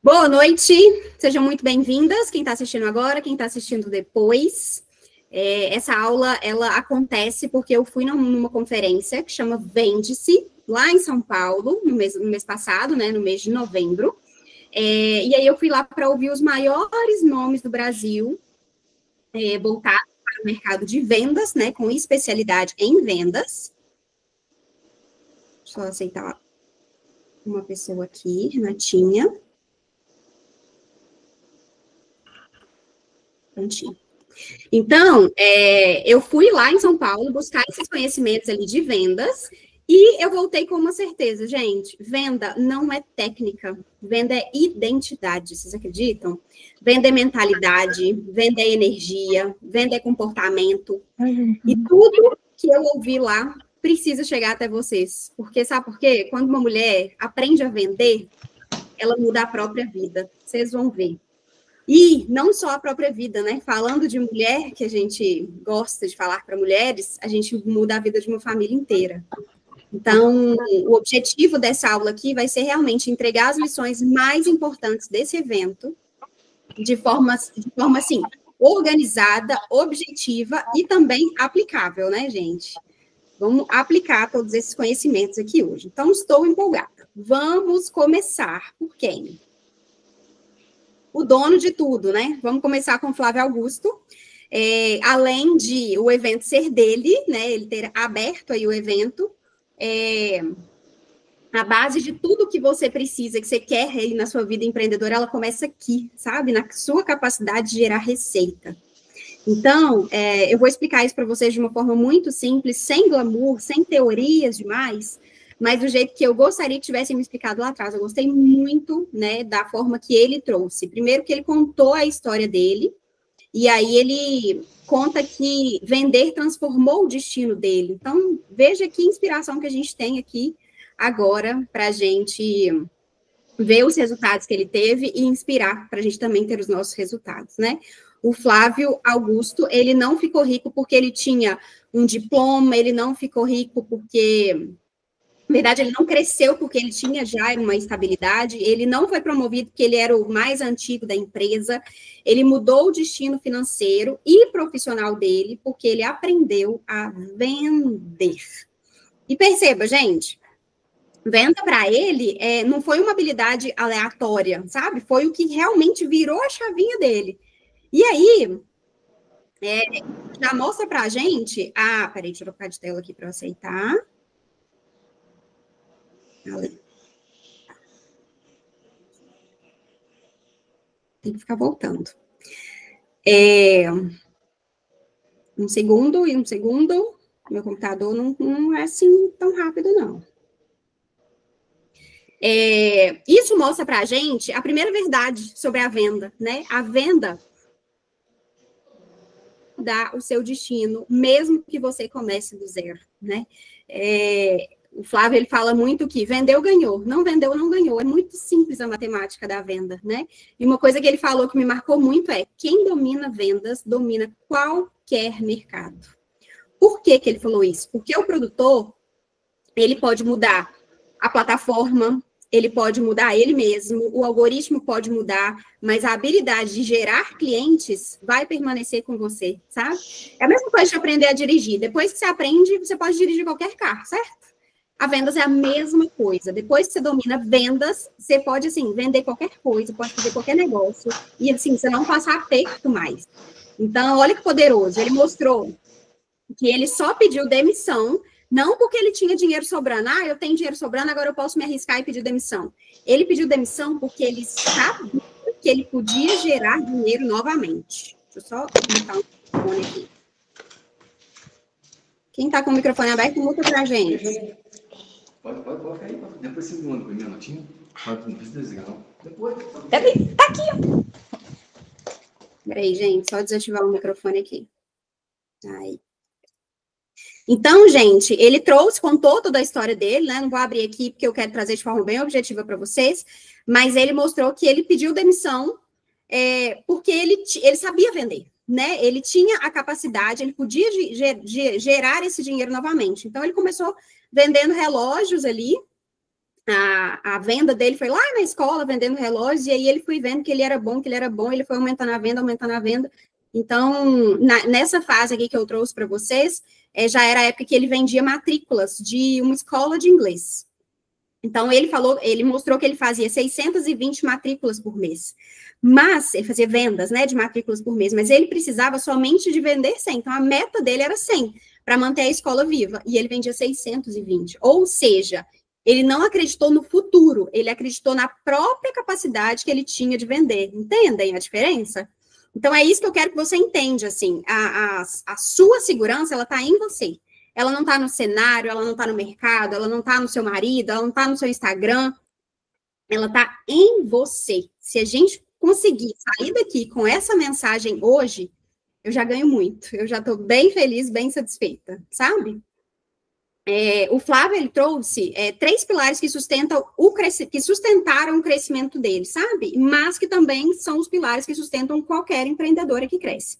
Boa noite, sejam muito bem-vindas, quem está assistindo agora, quem está assistindo depois. Essa aula, ela acontece porque eu fui numa conferência que chama Vende-se, lá em São Paulo, no mês passado, né, no mês de novembro. E aí eu fui lá para ouvir os maiores nomes do Brasil, voltados para o mercado de vendas, né, com especialidade em vendas. Deixa eu aceitar uma pessoa aqui, Renatinha. Prontinho. Então, eu fui lá em São Paulo buscar esses conhecimentos ali de vendas e eu voltei com uma certeza, gente, venda não é técnica, venda é identidade, vocês acreditam? Venda é mentalidade, venda é energia, venda é comportamento, e tudo que eu ouvi lá precisa chegar até vocês, porque sabe por quê? Quando uma mulher aprende a vender, ela muda a própria vida, vocês vão ver. E não só a própria vida, né? Falando de mulher, que a gente gosta de falar para mulheres, a gente muda a vida de uma família inteira. Então, o objetivo dessa aula aqui vai ser realmente entregar as lições mais importantes desse evento, de forma assim, organizada, objetiva e também aplicável, né, gente? Vamos aplicar todos esses conhecimentos aqui hoje. Então, estou empolgada. Vamos começar por quem? O dono de tudo, né? Vamos começar com o Flávio Augusto. Além de o evento ser dele, né? Ele ter aberto aí o evento, a base de tudo que você precisa, que você quer aí na sua vida empreendedora, ela começa aqui, sabe? Na sua capacidade de gerar receita. Então, eu vou explicar isso para vocês de uma forma muito simples, sem glamour, sem teorias demais, mas do jeito que eu gostaria que tivessem me explicado lá atrás. Eu gostei muito, né, da forma que ele trouxe. Primeiro que ele contou a história dele, e aí ele conta que vender transformou o destino dele. Então, veja que inspiração que a gente tem aqui agora para a gente ver os resultados que ele teve e inspirar para a gente também ter os nossos resultados, né? O Flávio Augusto, ele não ficou rico porque ele tinha um diploma, ele não ficou rico porque... Na verdade, ele não cresceu porque ele tinha já uma estabilidade, ele não foi promovido porque ele era o mais antigo da empresa, ele mudou o destino financeiro e profissional dele porque ele aprendeu a vender. E perceba, gente, venda para ele não foi uma habilidade aleatória, sabe? Foi o que realmente virou a chavinha dele. E aí, já mostra para a gente... peraí, deixa eu trocar de tela aqui para eu aceitar. Tem que ficar voltando. Um segundo. Meu computador não é assim tão rápido, não. Isso mostra para a gente a primeira verdade sobre a venda, né? A venda dá o seu destino, mesmo que você comece do zero, né? O Flávio, ele fala muito que vendeu, ganhou. Não vendeu, não ganhou. É muito simples a matemática da venda, né? E uma coisa que ele falou que me marcou muito é: quem domina vendas, domina qualquer mercado. Por que que ele falou isso? Porque o produtor, ele pode mudar a plataforma, ele pode mudar ele mesmo, o algoritmo pode mudar, mas a habilidade de gerar clientes vai permanecer com você, sabe? É a mesma coisa de aprender a dirigir. Depois que você aprende, você pode dirigir qualquer carro, certo? A vendas é a mesma coisa. Depois que você domina vendas, você pode, assim, vender qualquer coisa, pode fazer qualquer negócio, e, assim, você não passa aperto mais. Então, olha que poderoso. Ele mostrou que ele só pediu demissão, não porque ele tinha dinheiro sobrando. Eu tenho dinheiro sobrando, agora eu posso me arriscar e pedir demissão. Ele pediu demissão porque ele sabia que ele podia gerar dinheiro novamente. Deixa eu só botar um microfone aqui. Quem está com o microfone aberto, muta para a gente. Pode ficar aí. Depois você me manda com a minha notinha. Não precisa desligar, não. Depois. Tá aqui, ó. Peraí, gente, só desativar o microfone aqui. Aí. Então, gente, ele contou toda a história dele, né? Não vou abrir aqui porque eu quero trazer de forma bem objetiva para vocês, mas ele mostrou que ele pediu demissão porque ele sabia vender, né? Ele tinha a capacidade, ele podia gerar esse dinheiro novamente. Então, ele começou vendendo relógios ali, a venda dele foi lá na escola, vendendo relógios, e aí ele foi vendo que ele era bom, ele foi aumentando a venda. Então, nessa fase aqui que eu trouxe para vocês, já era a época que ele vendia matrículas de uma escola de inglês. Então, ele mostrou que ele fazia 620 matrículas por mês. Mas, ele fazia vendas, né, de matrículas por mês, mas ele precisava somente de vender 100. Então, a meta dele era 100, para manter a escola viva. E ele vendia 620. Ou seja, ele não acreditou no futuro, ele acreditou na própria capacidade que ele tinha de vender. Entendem a diferença? Então, é isso que eu quero que você entenda, assim, a sua segurança, ela está em você. Ela não está no cenário, ela não está no mercado, ela não está no seu marido, ela não está no seu Instagram, ela está em você. Se a gente conseguir sair daqui com essa mensagem hoje, eu já ganho muito, eu já estou bem feliz, bem satisfeita, sabe? O Flávio, ele trouxe 3 pilares que sustentaram o crescimento dele, sabe? Mas que também são os pilares que sustentam qualquer empreendedora que cresce.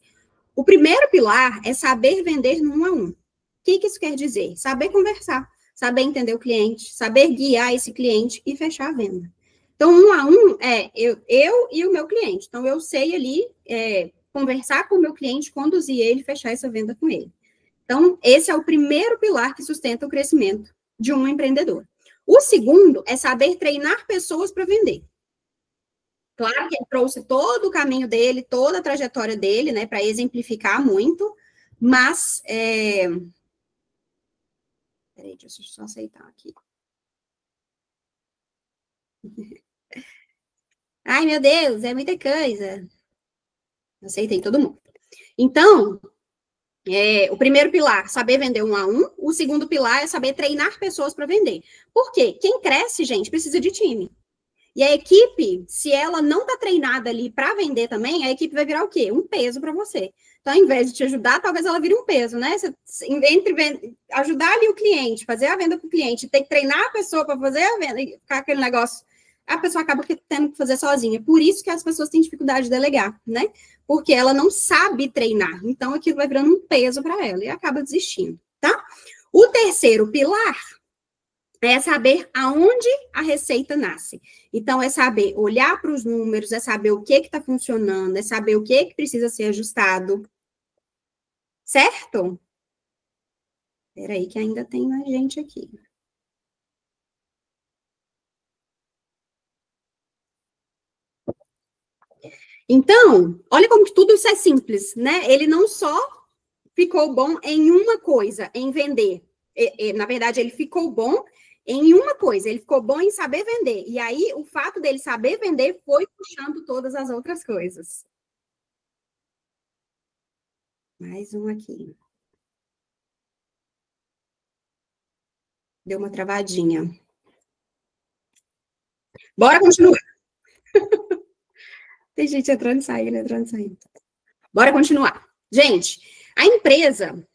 O primeiro pilar é saber vender no 1 a 1. O que isso quer dizer? Saber conversar, saber entender o cliente, saber guiar esse cliente e fechar a venda. Então, 1 a 1 é eu e o meu cliente. Então, eu sei ali conversar com o meu cliente, conduzir ele, fechar essa venda com ele. Então, esse é o primeiro pilar que sustenta o crescimento de um empreendedor. O segundo é saber treinar pessoas para vender. Claro que ele trouxe todo o caminho dele, toda a trajetória dele, né, para exemplificar muito, mas... Peraí, deixa eu só aceitar aqui. Ai, meu Deus, é muita coisa. Aceitei todo mundo. Então, o primeiro pilar, saber vender 1 a 1. O segundo pilar é saber treinar pessoas para vender. Por quê? Quem cresce, gente, precisa de time. E a equipe, se ela não está treinada ali para vender também, a equipe vai virar o quê? Um peso para você. Então, ao invés de te ajudar, talvez ela vire um peso, né? Entre ajudar ali o cliente, fazer a venda para o cliente, ter que treinar a pessoa para fazer a venda e ficar aquele negócio, a pessoa acaba tendo que fazer sozinha. Por isso que as pessoas têm dificuldade de delegar, né? Porque ela não sabe treinar. Então, aquilo vai virando um peso para ela e acaba desistindo, tá? O terceiro pilar é saber aonde a receita nasce. Então, é saber olhar para os números, é saber o que está funcionando, é saber o que precisa ser ajustado. Certo? Espera aí que ainda tem mais gente aqui. Então, olha como que tudo isso é simples, né? Ele não só ficou bom em uma coisa, em vender. Na verdade, ele ficou bom em uma coisa, ele ficou bom em saber vender. E aí, o fato dele saber vender foi puxando todas as outras coisas. Mais um aqui. Deu uma travadinha. Bora continuar. Tem gente entrando e saindo, entrando e saindo. Bora continuar. Gente, a empresa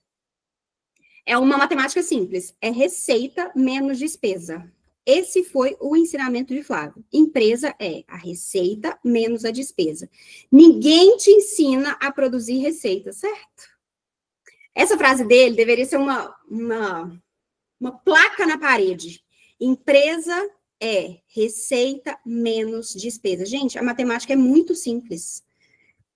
é uma matemática simples. É receita menos despesa. Esse foi o ensinamento de Flávio. Empresa é a receita menos a despesa. Ninguém te ensina a produzir receita, certo? Essa frase dele deveria ser uma placa na parede. Empresa é receita menos despesa. Gente, a matemática é muito simples.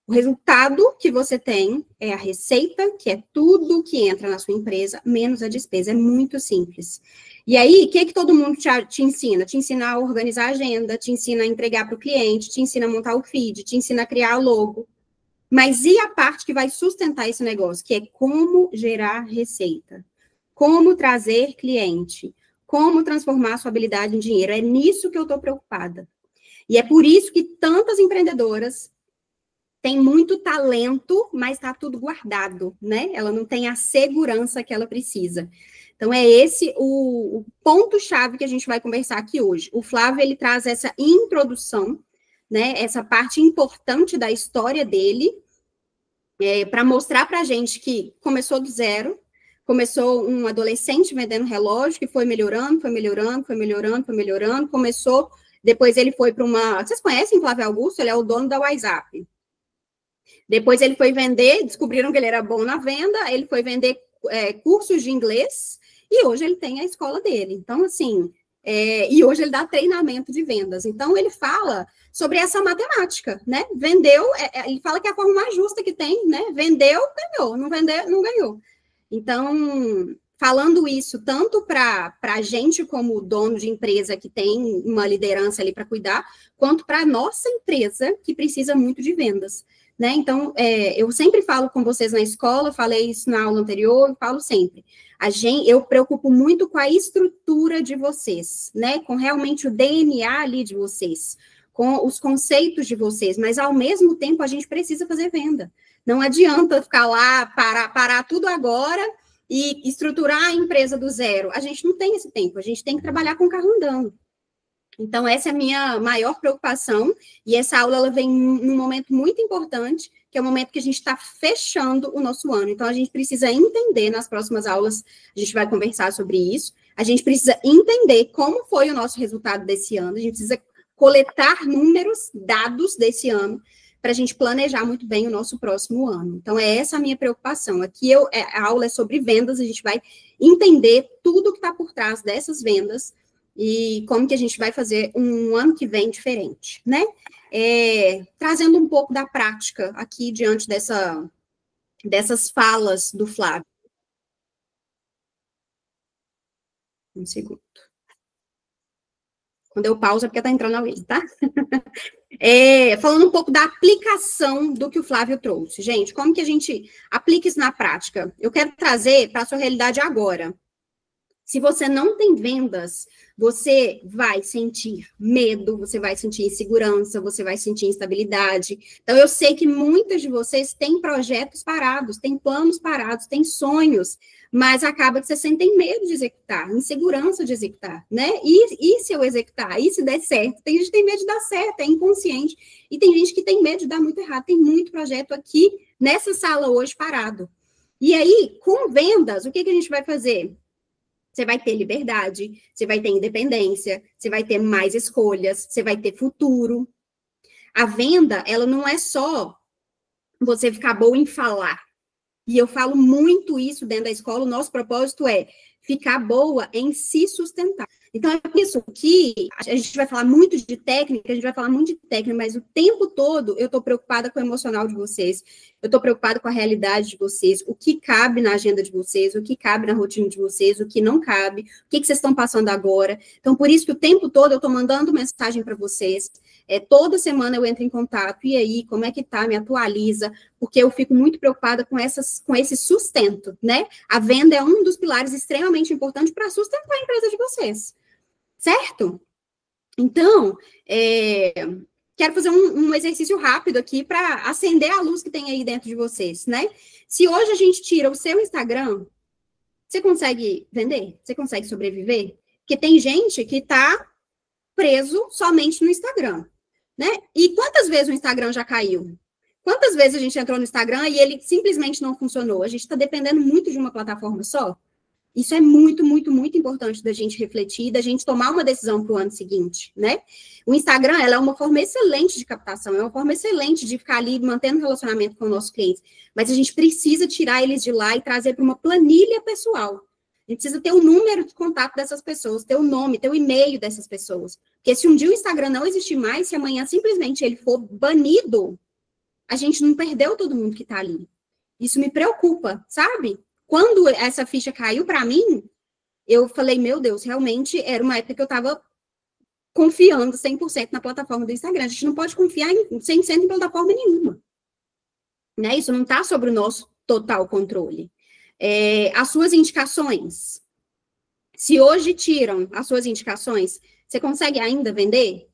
O resultado que você tem é a receita, que é tudo que entra na sua empresa, menos a despesa. É muito simples. E aí, o que todo mundo te ensina? Te ensina a organizar a agenda, te ensina a entregar para o cliente, te ensina a montar o feed, te ensina a criar o logo. Mas e a parte que vai sustentar esse negócio? Que é como gerar receita, como trazer cliente, como transformar a sua habilidade em dinheiro. É nisso que eu estou preocupada. E é por isso que tantas empreendedoras têm muito talento, mas está tudo guardado, né? Ela não tem a segurança que ela precisa. Então, é esse o ponto-chave que a gente vai conversar aqui hoje. O Flávio, ele traz essa introdução, né? Essa parte importante da história dele, para mostrar para a gente que começou do zero, começou um adolescente vendendo relógio, que foi melhorando, começou, depois ele foi para uma... Vocês conhecem Flávio Augusto? Ele é o dono da WhatsApp. Depois ele foi vender, descobriram que ele era bom na venda, ele foi vender cursos de inglês, e hoje ele tem a escola dele. Então, assim, E hoje ele dá treinamento de vendas. Então, ele fala sobre essa matemática, né? Vendeu, ele fala que é a forma mais justa que tem, né? Vendeu, ganhou. Não vendeu, não ganhou. Então, falando isso tanto para a gente como dono de empresa que tem uma liderança ali para cuidar, quanto para a nossa empresa que precisa muito de vendas, né? Então, eu sempre falo com vocês na escola, falei isso na aula anterior, falo sempre. Eu preocupo muito com a estrutura de vocês, né? Com realmente o DNA ali de vocês, com os conceitos de vocês, mas ao mesmo tempo a gente precisa fazer venda. Não adianta ficar lá, parar tudo agora e estruturar a empresa do zero. A gente não tem esse tempo, a gente tem que trabalhar com o carro andando. Então, essa é a minha maior preocupação, e essa aula ela vem num momento muito importante, que é o momento que a gente está fechando o nosso ano. Então, a gente precisa entender, nas próximas aulas, a gente vai conversar sobre isso, a gente precisa entender como foi o nosso resultado desse ano, a gente precisa coletar números, dados desse ano, para a gente planejar muito bem o nosso próximo ano. Então, essa a minha preocupação. Aqui a aula é sobre vendas, a gente vai entender tudo que está por trás dessas vendas, e como que a gente vai fazer um ano que vem diferente, né? Trazendo um pouco da prática aqui diante dessas falas do Flávio. Um segundo. Quando eu pauso é porque está entrando alguém, tá? Falando um pouco da aplicação do que o Flávio trouxe. Gente, como que a gente aplica isso na prática? Eu quero trazer para a sua realidade agora. Se você não tem vendas, você vai sentir medo, você vai sentir insegurança, você vai sentir instabilidade. Então, eu sei que muitas de vocês têm projetos parados, têm planos parados, têm sonhos, mas acaba que vocês sentem medo de executar, insegurança de executar, né? E se eu executar? E se der certo? Tem gente que tem medo de dar certo, é inconsciente. E tem gente que tem medo de dar muito errado. Tem muito projeto aqui nessa sala hoje parado. E aí, com vendas, o que a gente vai fazer? Você vai ter liberdade, você vai ter independência, você vai ter mais escolhas, você vai ter futuro. A venda, ela não é só você ficar boa em falar. E eu falo muito isso dentro da escola, o nosso propósito é ficar boa em se sustentar. Então, é por isso que a gente vai falar muito de técnica, mas o tempo todo eu estou preocupada com o emocional de vocês, eu estou preocupada com a realidade de vocês, o que cabe na agenda de vocês, o que cabe na rotina de vocês, o que não cabe, o que vocês estão passando agora. Então, por isso que o tempo todo eu estou mandando mensagem para vocês, toda semana eu entro em contato, e aí, como é que tá? Me atualiza, porque eu fico muito preocupada com esse sustento, né? A venda é um dos pilares extremamente importantes para sustentar a empresa de vocês. Certo? Então, quero fazer um exercício rápido aqui para acender a luz que tem aí dentro de vocês, né? Se hoje a gente tira o seu Instagram, você consegue vender? Você consegue sobreviver? Porque tem gente que está preso somente no Instagram, né? E quantas vezes o Instagram já caiu? Quantas vezes a gente entrou no Instagram e ele simplesmente não funcionou? A gente está dependendo muito de uma plataforma só? Isso é muito, muito, muito importante da gente refletir, da gente tomar uma decisão para o ano seguinte, né? O Instagram, ela é uma forma excelente de captação, é uma forma excelente de ficar ali mantendo relacionamento com o nosso cliente, mas a gente precisa tirar eles de lá e trazer para uma planilha pessoal. A gente precisa ter o número de contato dessas pessoas, ter o nome, ter o e-mail dessas pessoas. Porque se um dia o Instagram não existir mais, se amanhã simplesmente ele for banido, a gente não perdeu todo mundo que está ali. Isso me preocupa, sabe? Quando essa ficha caiu para mim, eu falei, meu Deus, realmente era uma época que eu estava confiando 100% na plataforma do Instagram. A gente não pode confiar 100% em plataforma nenhuma. Né? Isso não está sobre o nosso total controle. As suas indicações. Se hoje tiram as suas indicações, você consegue ainda vender?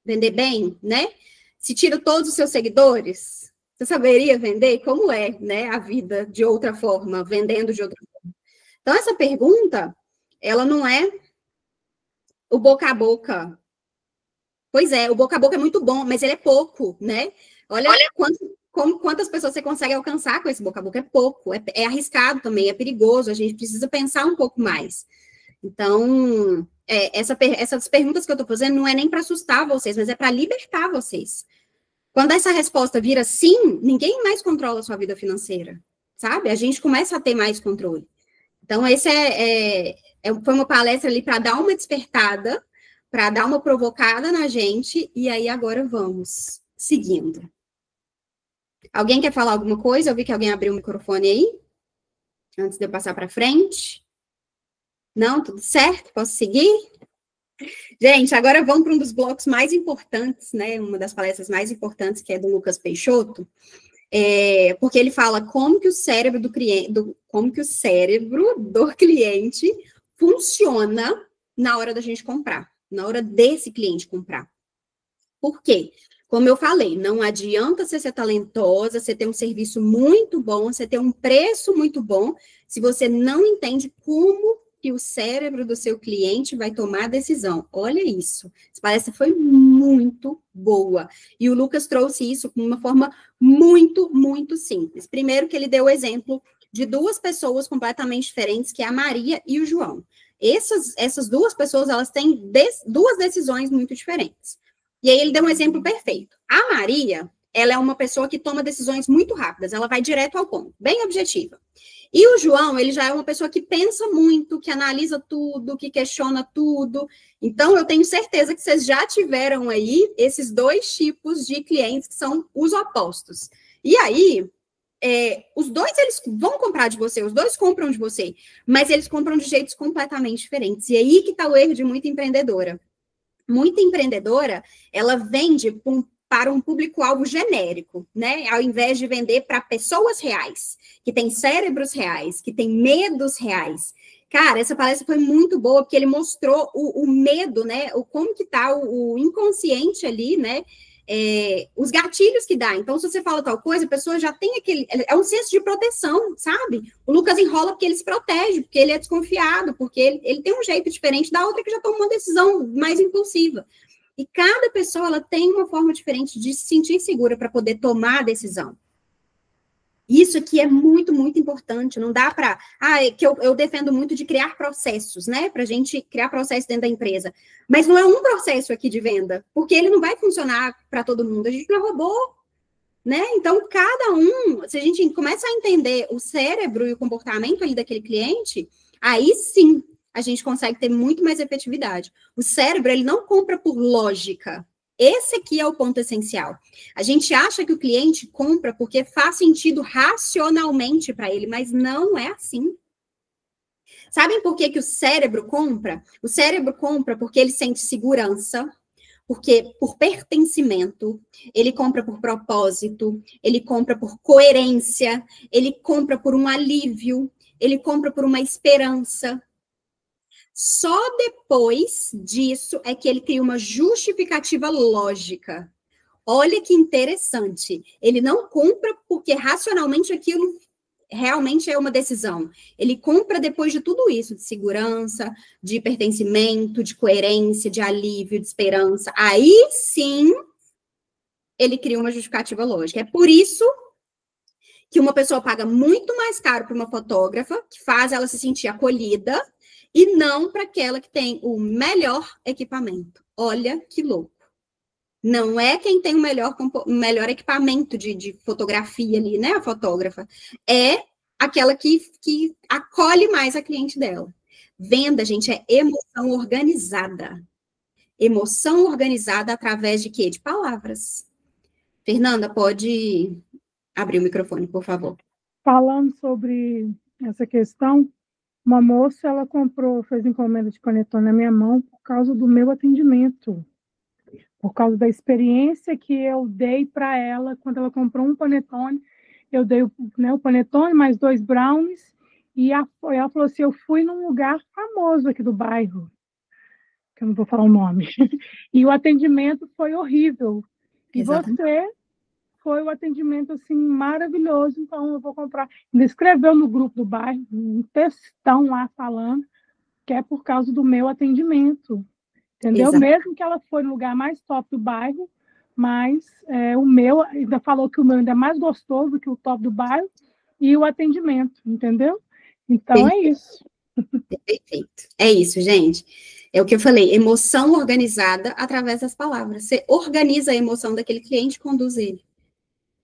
Vender bem, né? Se tira todos os seus seguidores, você saberia vender? Como é, né, a vida de outra forma, vendendo de outra forma? Então, essa pergunta, ela não é o boca a boca. Pois é, o boca a boca é muito bom, mas ele é pouco, né? Olha quantas pessoas você consegue alcançar com esse boca a boca. É pouco, é arriscado também, é perigoso, a gente precisa pensar um pouco mais. Então, essas perguntas que eu estou fazendo não é nem para assustar vocês, mas é para libertar vocês. Quando essa resposta vira sim, ninguém mais controla a sua vida financeira, sabe? A gente começa a ter mais controle. Então, foi uma palestra ali para dar uma despertada, para dar uma provocada na gente, e aí agora vamos seguindo. Alguém quer falar alguma coisa? Eu vi que alguém abriu o microfone aí, antes de eu passar para frente. Não? Tudo certo? Posso seguir? Gente, agora vamos para um dos blocos mais importantes, né? Uma das palestras mais importantes, que é do Lucas Peixoto, porque ele fala como que o cérebro do cliente funciona na hora da gente comprar, na hora desse cliente comprar. Por quê? Como eu falei, não adianta você ser talentosa, você ter um serviço muito bom, você ter um preço muito bom, se você não entende como que o cérebro do seu cliente vai tomar a decisão. Olha isso. Essa palestra foi muito boa. E o Lucas trouxe isso de uma forma muito, muito simples. Primeiro que ele deu o exemplo de duas pessoas completamente diferentes, que é a Maria e o João. Essas duas pessoas, elas têm duas decisões muito diferentes. E aí ele deu um exemplo perfeito. A Maria, ela é uma pessoa que toma decisões muito rápidas, ela vai direto ao ponto, bem objetiva. E o João, ele já é uma pessoa que pensa muito, que analisa tudo, que questiona tudo. Então, eu tenho certeza que vocês já tiveram aí esses dois tipos de clientes que são os opostos. E aí, os dois, eles vão comprar de você, os dois compram de você, mas eles compram de jeitos completamente diferentes. E aí que está o erro de muita empreendedora. Muita empreendedora, ela vende para um público-alvo genérico, né? Ao invés de vender para pessoas reais, que têm cérebros reais, que têm medos reais. Cara, essa palestra foi muito boa, porque ele mostrou o medo, né? Como que tá o inconsciente ali, né? Os gatilhos que dá. Então, se você fala tal coisa, a pessoa já tem aquele... É um senso de proteção, sabe? O Lucas enrola porque ele se protege, porque ele é desconfiado, porque ele tem um jeito diferente da outra que já toma uma decisão mais impulsiva. E cada pessoa, ela tem uma forma diferente de se sentir segura para poder tomar a decisão. Isso aqui é muito, muito importante. Não dá para... que eu defendo muito de criar processos, né? Para a gente criar processos dentro da empresa. Mas não é um processo aqui de venda, porque ele não vai funcionar para todo mundo. A gente não é robô, né? Então, cada um... Se a gente começa a entender o cérebro e o comportamento ali daquele cliente, aí sim a gente consegue ter muito mais efetividade. O cérebro, ele não compra por lógica. Esse aqui é o ponto essencial. A gente acha que o cliente compra porque faz sentido racionalmente para ele, mas não é assim. Sabem por que o cérebro compra? O cérebro compra porque ele sente segurança, porque por pertencimento, ele compra por propósito, ele compra por coerência, ele compra por um alívio, ele compra por uma esperança. Só depois disso é que ele cria uma justificativa lógica. Olha que interessante. Ele não compra porque racionalmente aquilo realmente é uma decisão. Ele compra depois de tudo isso, de segurança, de pertencimento, de coerência, de alívio, de esperança. Aí sim, ele cria uma justificativa lógica. É por isso que uma pessoa paga muito mais caro para uma fotógrafa, que faz ela se sentir acolhida, e não para aquela que tem o melhor equipamento. Olha que louco. Não é quem tem o melhor equipamento de fotografia ali, né? A fotógrafa. É aquela que acolhe mais a cliente dela. Venda, gente, é emoção organizada. Emoção organizada através de quê? De palavras. Fernanda, pode abrir o microfone, por favor. Falando sobre essa questão, uma moça, ela fez encomenda de panetone na minha mão por causa do meu atendimento, por causa da experiência que eu dei para ela quando ela comprou um panetone. Eu dei o panetone mais 2 brownies, e ela falou assim, eu fui num lugar famoso aqui do bairro, que eu não vou falar o nome, e o atendimento foi horrível. E Exatamente. você foi o atendimento assim maravilhoso, então eu vou comprar. Ele escreveu no grupo do bairro um textão lá falando que é por causa do meu atendimento, entendeu? Exato. Mesmo que ela foi no lugar mais top do bairro, mas o meu, ainda falou que o meu ainda é mais gostoso que o top do bairro, e o atendimento, entendeu? Então Perfeito. é isso. Perfeito. É isso, gente. É o que eu falei, emoção organizada através das palavras. Você organiza a emoção daquele cliente e conduz ele.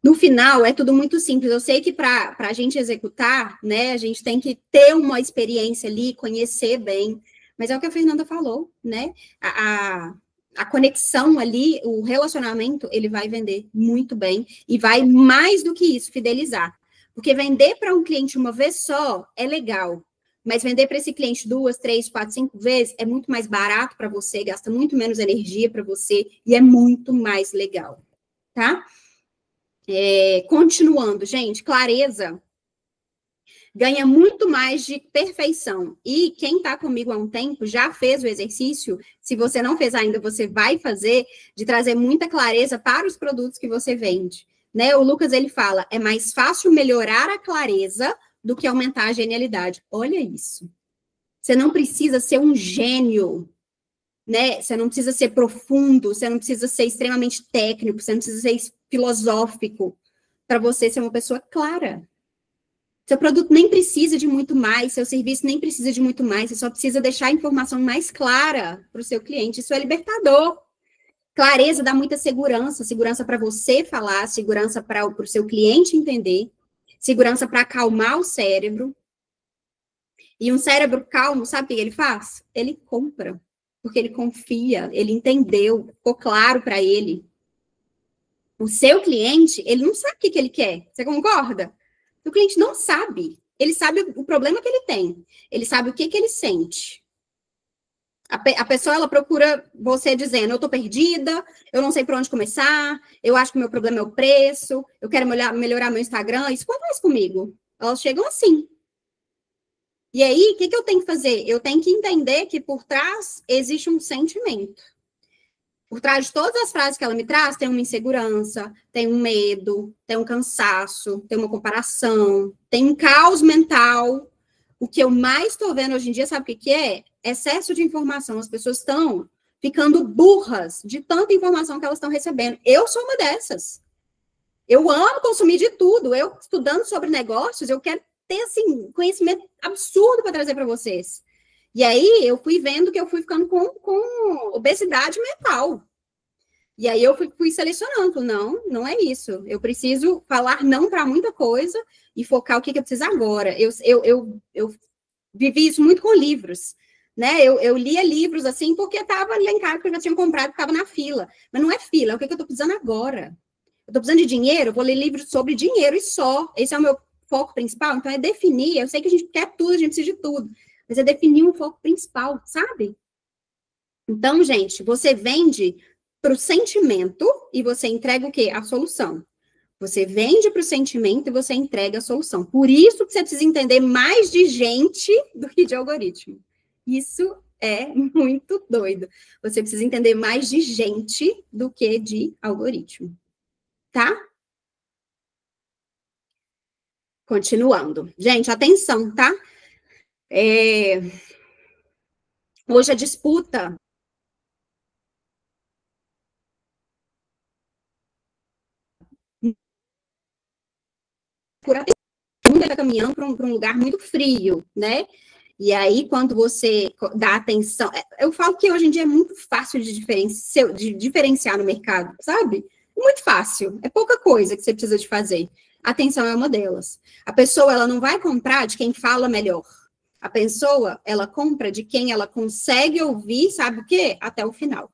No final, é tudo muito simples. Eu sei que para a gente executar, né, a gente tem que ter uma experiência ali, conhecer bem, mas é o que a Fernanda falou, né? A conexão ali, o relacionamento, ele vai vender muito bem e vai mais do que isso, fidelizar. Porque vender para um cliente uma vez só é legal, mas vender para esse cliente 2, 3, 4, 5 vezes é muito mais barato para você, gasta muito menos energia para você e é muito mais legal, tá? Continuando, gente, clareza ganha muito mais de perfeição. E quem está comigo há um tempo já fez o exercício, se você não fez ainda, você vai fazer, de trazer muita clareza para os produtos que você vende. Né? O Lucas, ele fala, é mais fácil melhorar a clareza do que aumentar a genialidade. Olha isso. Você não precisa ser um gênio, né? Você não precisa ser profundo, você não precisa ser extremamente técnico, você não precisa ser filosófico para você ser uma pessoa clara. Seu produto nem precisa de muito mais, seu serviço nem precisa de muito mais, você só precisa deixar a informação mais clara para o seu cliente. Isso é libertador. Clareza dá muita segurança, segurança para você falar, segurança para o seu cliente entender, segurança para acalmar o cérebro. E um cérebro calmo, sabe o que ele faz? Ele compra, porque ele confia, ele entendeu, ficou claro para ele. O seu cliente, ele não sabe o que ele quer, você concorda? O cliente não sabe. Ele sabe o problema que ele tem. Ele sabe o que ele sente. A pessoa, ela procura você dizendo, eu tô perdida, eu não sei por onde começar, eu acho que o meu problema é o preço, eu quero melhorar meu Instagram. Isso acontece comigo. Elas chegam assim. E aí, o que eu tenho que fazer? Eu tenho que entender que por trás existe um sentimento. Por trás de todas as frases que ela me traz, tem uma insegurança, tem um medo, tem um cansaço, tem uma comparação, tem um caos mental. O que eu mais estou vendo hoje em dia, sabe o que é? Excesso de informação. As pessoas estão ficando burras de tanta informação que elas estão recebendo. Eu sou uma dessas. Eu amo consumir de tudo. Eu, estudando sobre negócios, eu quero ter, assim, conhecimento absurdo para trazer para vocês. E aí, eu fui vendo que eu fui ficando com obesidade mental. E aí, eu fui selecionando. Não é isso. Eu preciso falar não para muita coisa e focar o que eu preciso agora. Eu vivi isso muito com livros. Né? Eu lia livros, assim, porque estava lá em casa, que eu já tinha comprado, estava na fila. Mas não é fila, é o que eu estou precisando agora. Eu estou precisando de dinheiro, eu vou ler livros sobre dinheiro e só. Esse é o meu foco principal. Então, é definir. Eu sei que a gente quer tudo, a gente precisa de tudo. Mas é definir um foco principal, sabe? Então, gente, você vende para o sentimento e você entrega o quê? A solução. Você vende para o sentimento e você entrega a solução. Por isso que você precisa entender mais de gente do que de algoritmo. Isso é muito doido. Você precisa entender mais de gente do que de algoritmo. Tá? Continuando. Gente, atenção, tá? Hoje a disputa por atenção está caminhando para um lugar muito frio, né? E aí, quando você dá atenção... Eu falo que hoje em dia é muito fácil de diferenciar no mercado, sabe? Muito fácil. É pouca coisa que você precisa de fazer. Atenção é uma delas. A pessoa, ela não vai comprar de quem fala melhor. A pessoa, ela compra de quem ela consegue ouvir, sabe o quê? Até o final.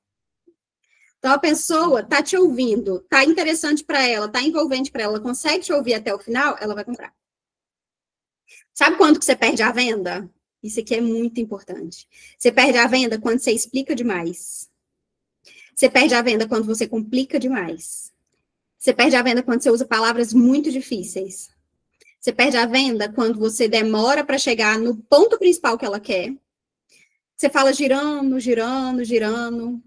Então, a pessoa tá te ouvindo, tá interessante para ela, tá envolvente para ela, consegue te ouvir até o final, ela vai comprar. Sabe quando que você perde a venda? Isso aqui é muito importante. Você perde a venda quando você explica demais. Você perde a venda quando você complica demais. Você perde a venda quando você usa palavras muito difíceis. Você perde a venda quando você demora para chegar no ponto principal que ela quer. Você fala girando, girando, girando.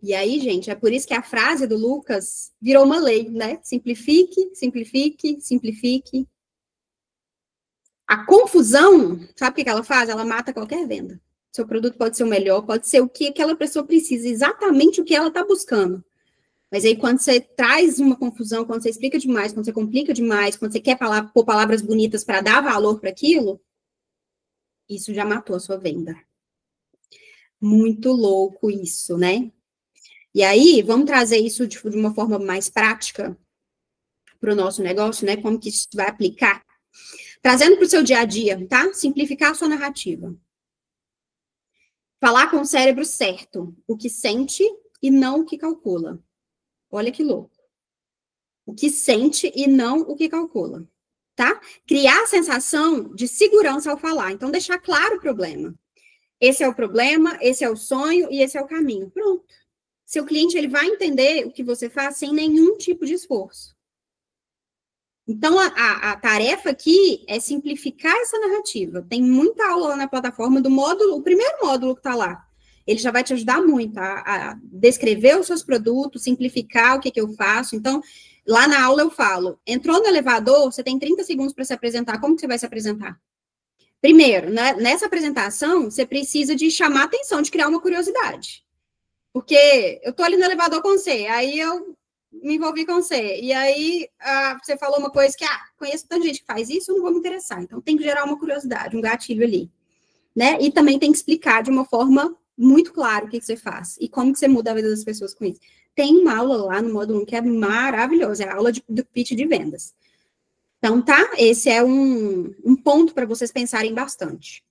E aí, gente, é por isso que a frase do Lucas virou uma lei, né? Simplifique, simplifique, simplifique. A confusão, sabe o que ela faz? Ela mata qualquer venda. Seu produto pode ser o melhor, pode ser o que aquela pessoa precisa, exatamente o que ela está buscando. Mas aí, quando você traz uma confusão, quando você explica demais, quando você complica demais, quando você quer pôr palavras bonitas para dar valor para aquilo, isso já matou a sua venda. Muito louco isso, né? E aí, vamos trazer isso de uma forma mais prática para o nosso negócio, né? Como que isso vai aplicar? Trazendo para o seu dia a dia, tá? Simplificar a sua narrativa. Falar com o cérebro certo, o que sente e não o que calcula. Olha que louco. O que sente e não o que calcula, tá? Criar a sensação de segurança ao falar. Então, deixar claro o problema. Esse é o problema, esse é o sonho e esse é o caminho. Pronto. Seu cliente, ele vai entender o que você faz sem nenhum tipo de esforço. Então, a tarefa aqui é simplificar essa narrativa. Tem muita aula lá na plataforma do módulo, o primeiro módulo que está lá. Ele já vai te ajudar muito a descrever os seus produtos, simplificar o que eu faço. Então, lá na aula eu falo, entrou no elevador, você tem 30 segundos para se apresentar. Como que você vai se apresentar? Primeiro, nessa apresentação, você precisa de chamar a atenção, de criar uma curiosidade. Porque eu estou ali no elevador com você, aí eu me envolvi com você, e aí você falou uma coisa que, conheço tanta gente que faz isso, eu não vou me interessar. Então, tem que gerar uma curiosidade, um gatilho ali, né? E também tem que explicar de uma forma muito clara o que você faz, e como que você muda a vida das pessoas com isso. Tem uma aula lá no módulo 1 que é maravilhosa, é a aula do pitch de vendas. Então, tá? Esse é um ponto para vocês pensarem bastante.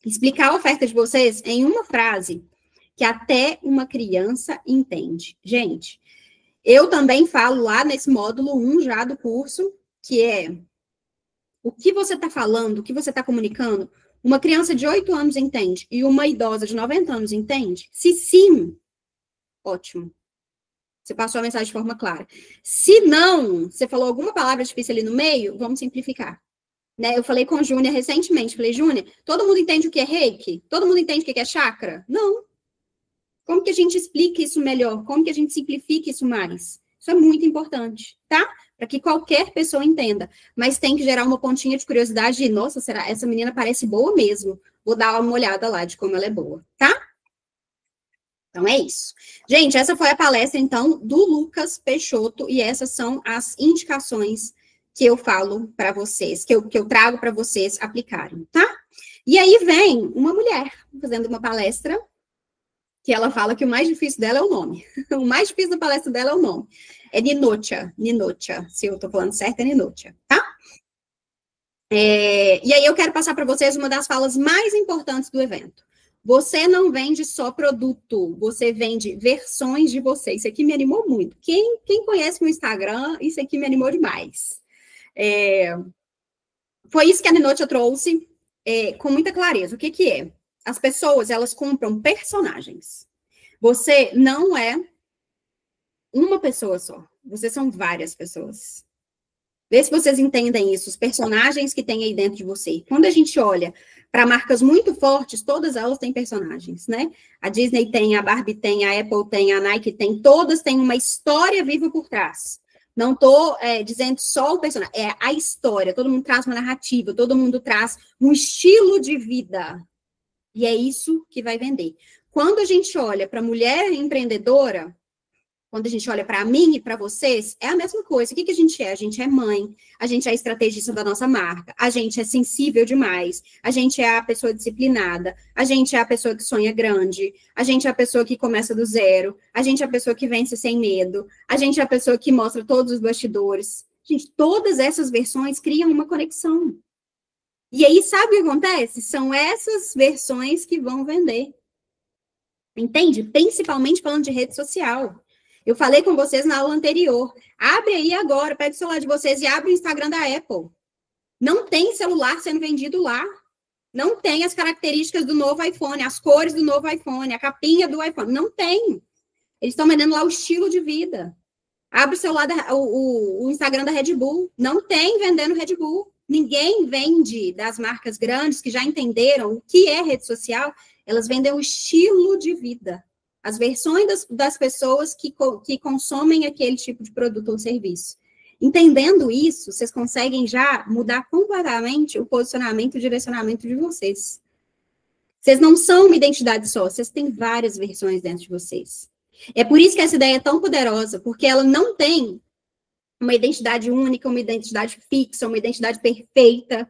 Explicar a oferta de vocês em uma frase que até uma criança entende. Gente, eu também falo lá nesse módulo 1 já do curso, que é o que você está falando, o que você está comunicando, uma criança de 8 anos entende e uma idosa de 90 anos entende? Se sim, ótimo. Você passou a mensagem de forma clara. Se não, você falou alguma palavra difícil ali no meio, vamos simplificar. Né? Eu falei com a Júnia recentemente, falei, Júnia, todo mundo entende o que é reiki? Todo mundo entende o que é chakra? Não. Como que a gente explica isso melhor? Como que a gente simplifica isso mais? Isso é muito importante, tá? Para que qualquer pessoa entenda. Mas tem que gerar uma pontinha de curiosidade de, nossa, será? Essa menina parece boa mesmo. Vou dar uma olhada lá de como ela é boa, tá? Então, é isso. Gente, essa foi a palestra, então, do Lucas Peixoto, e essas são as indicações que eu falo para vocês, que eu trago para vocês aplicarem, tá? E aí vem uma mulher fazendo uma palestra, que ela fala que o mais difícil dela é o nome. O mais difícil da palestra dela é o nome. É Ninocha. Se eu estou falando certo, é Ninocha, tá? E aí eu quero passar para vocês uma das falas mais importantes do evento. Você não vende só produto, você vende versões de você. Isso aqui me animou muito. Quem conhece meu Instagram, isso aqui me animou demais. Foi isso que a Ninocha trouxe com muita clareza. O que é? As pessoas, elas compram personagens. Você não é uma pessoa só. Vocês são várias pessoas. Vê se vocês entendem isso, os personagens que tem aí dentro de você. Quando a gente olha para marcas muito fortes, todas elas têm personagens, né? A Disney tem, a Barbie tem, a Apple tem, a Nike tem, todas têm uma história viva por trás. Não estou dizendo só o personagem, é a história. Todo mundo traz uma narrativa, todo mundo traz um estilo de vida. E é isso que vai vender. Quando a gente olha para a mulher empreendedora, quando a gente olha para mim e para vocês, é a mesma coisa. O que a gente é? A gente é mãe, a gente é estrategista da nossa marca, a gente é sensível demais, a gente é a pessoa disciplinada, a gente é a pessoa que sonha grande, a gente é a pessoa que começa do zero, a gente é a pessoa que vence sem medo, a gente é a pessoa que mostra todos os bastidores. Gente, todas essas versões criam uma conexão. E aí, sabe o que acontece? São essas versões que vão vender. Entende? Principalmente falando de rede social. Eu falei com vocês na aula anterior. Abre aí agora, pega o celular de vocês e abre o Instagram da Apple. Não tem celular sendo vendido lá. Não tem as características do novo iPhone, as cores do novo iPhone, a capinha do iPhone. Não tem. Eles estão vendendo lá o estilo de vida. Abre o celular, o Instagram da Red Bull. Não tem vendendo Red Bull. Ninguém vende das marcas grandes que já entenderam o que é rede social. Elas vendem o estilo de vida. As versões das pessoas que consomem aquele tipo de produto ou serviço. Entendendo isso, vocês conseguem já mudar completamente o posicionamento e o direcionamento de vocês. Vocês não são uma identidade só, vocês têm várias versões dentro de vocês. É por isso que essa ideia é tão poderosa, porque ela não tem uma identidade única, uma identidade fixa, uma identidade perfeita.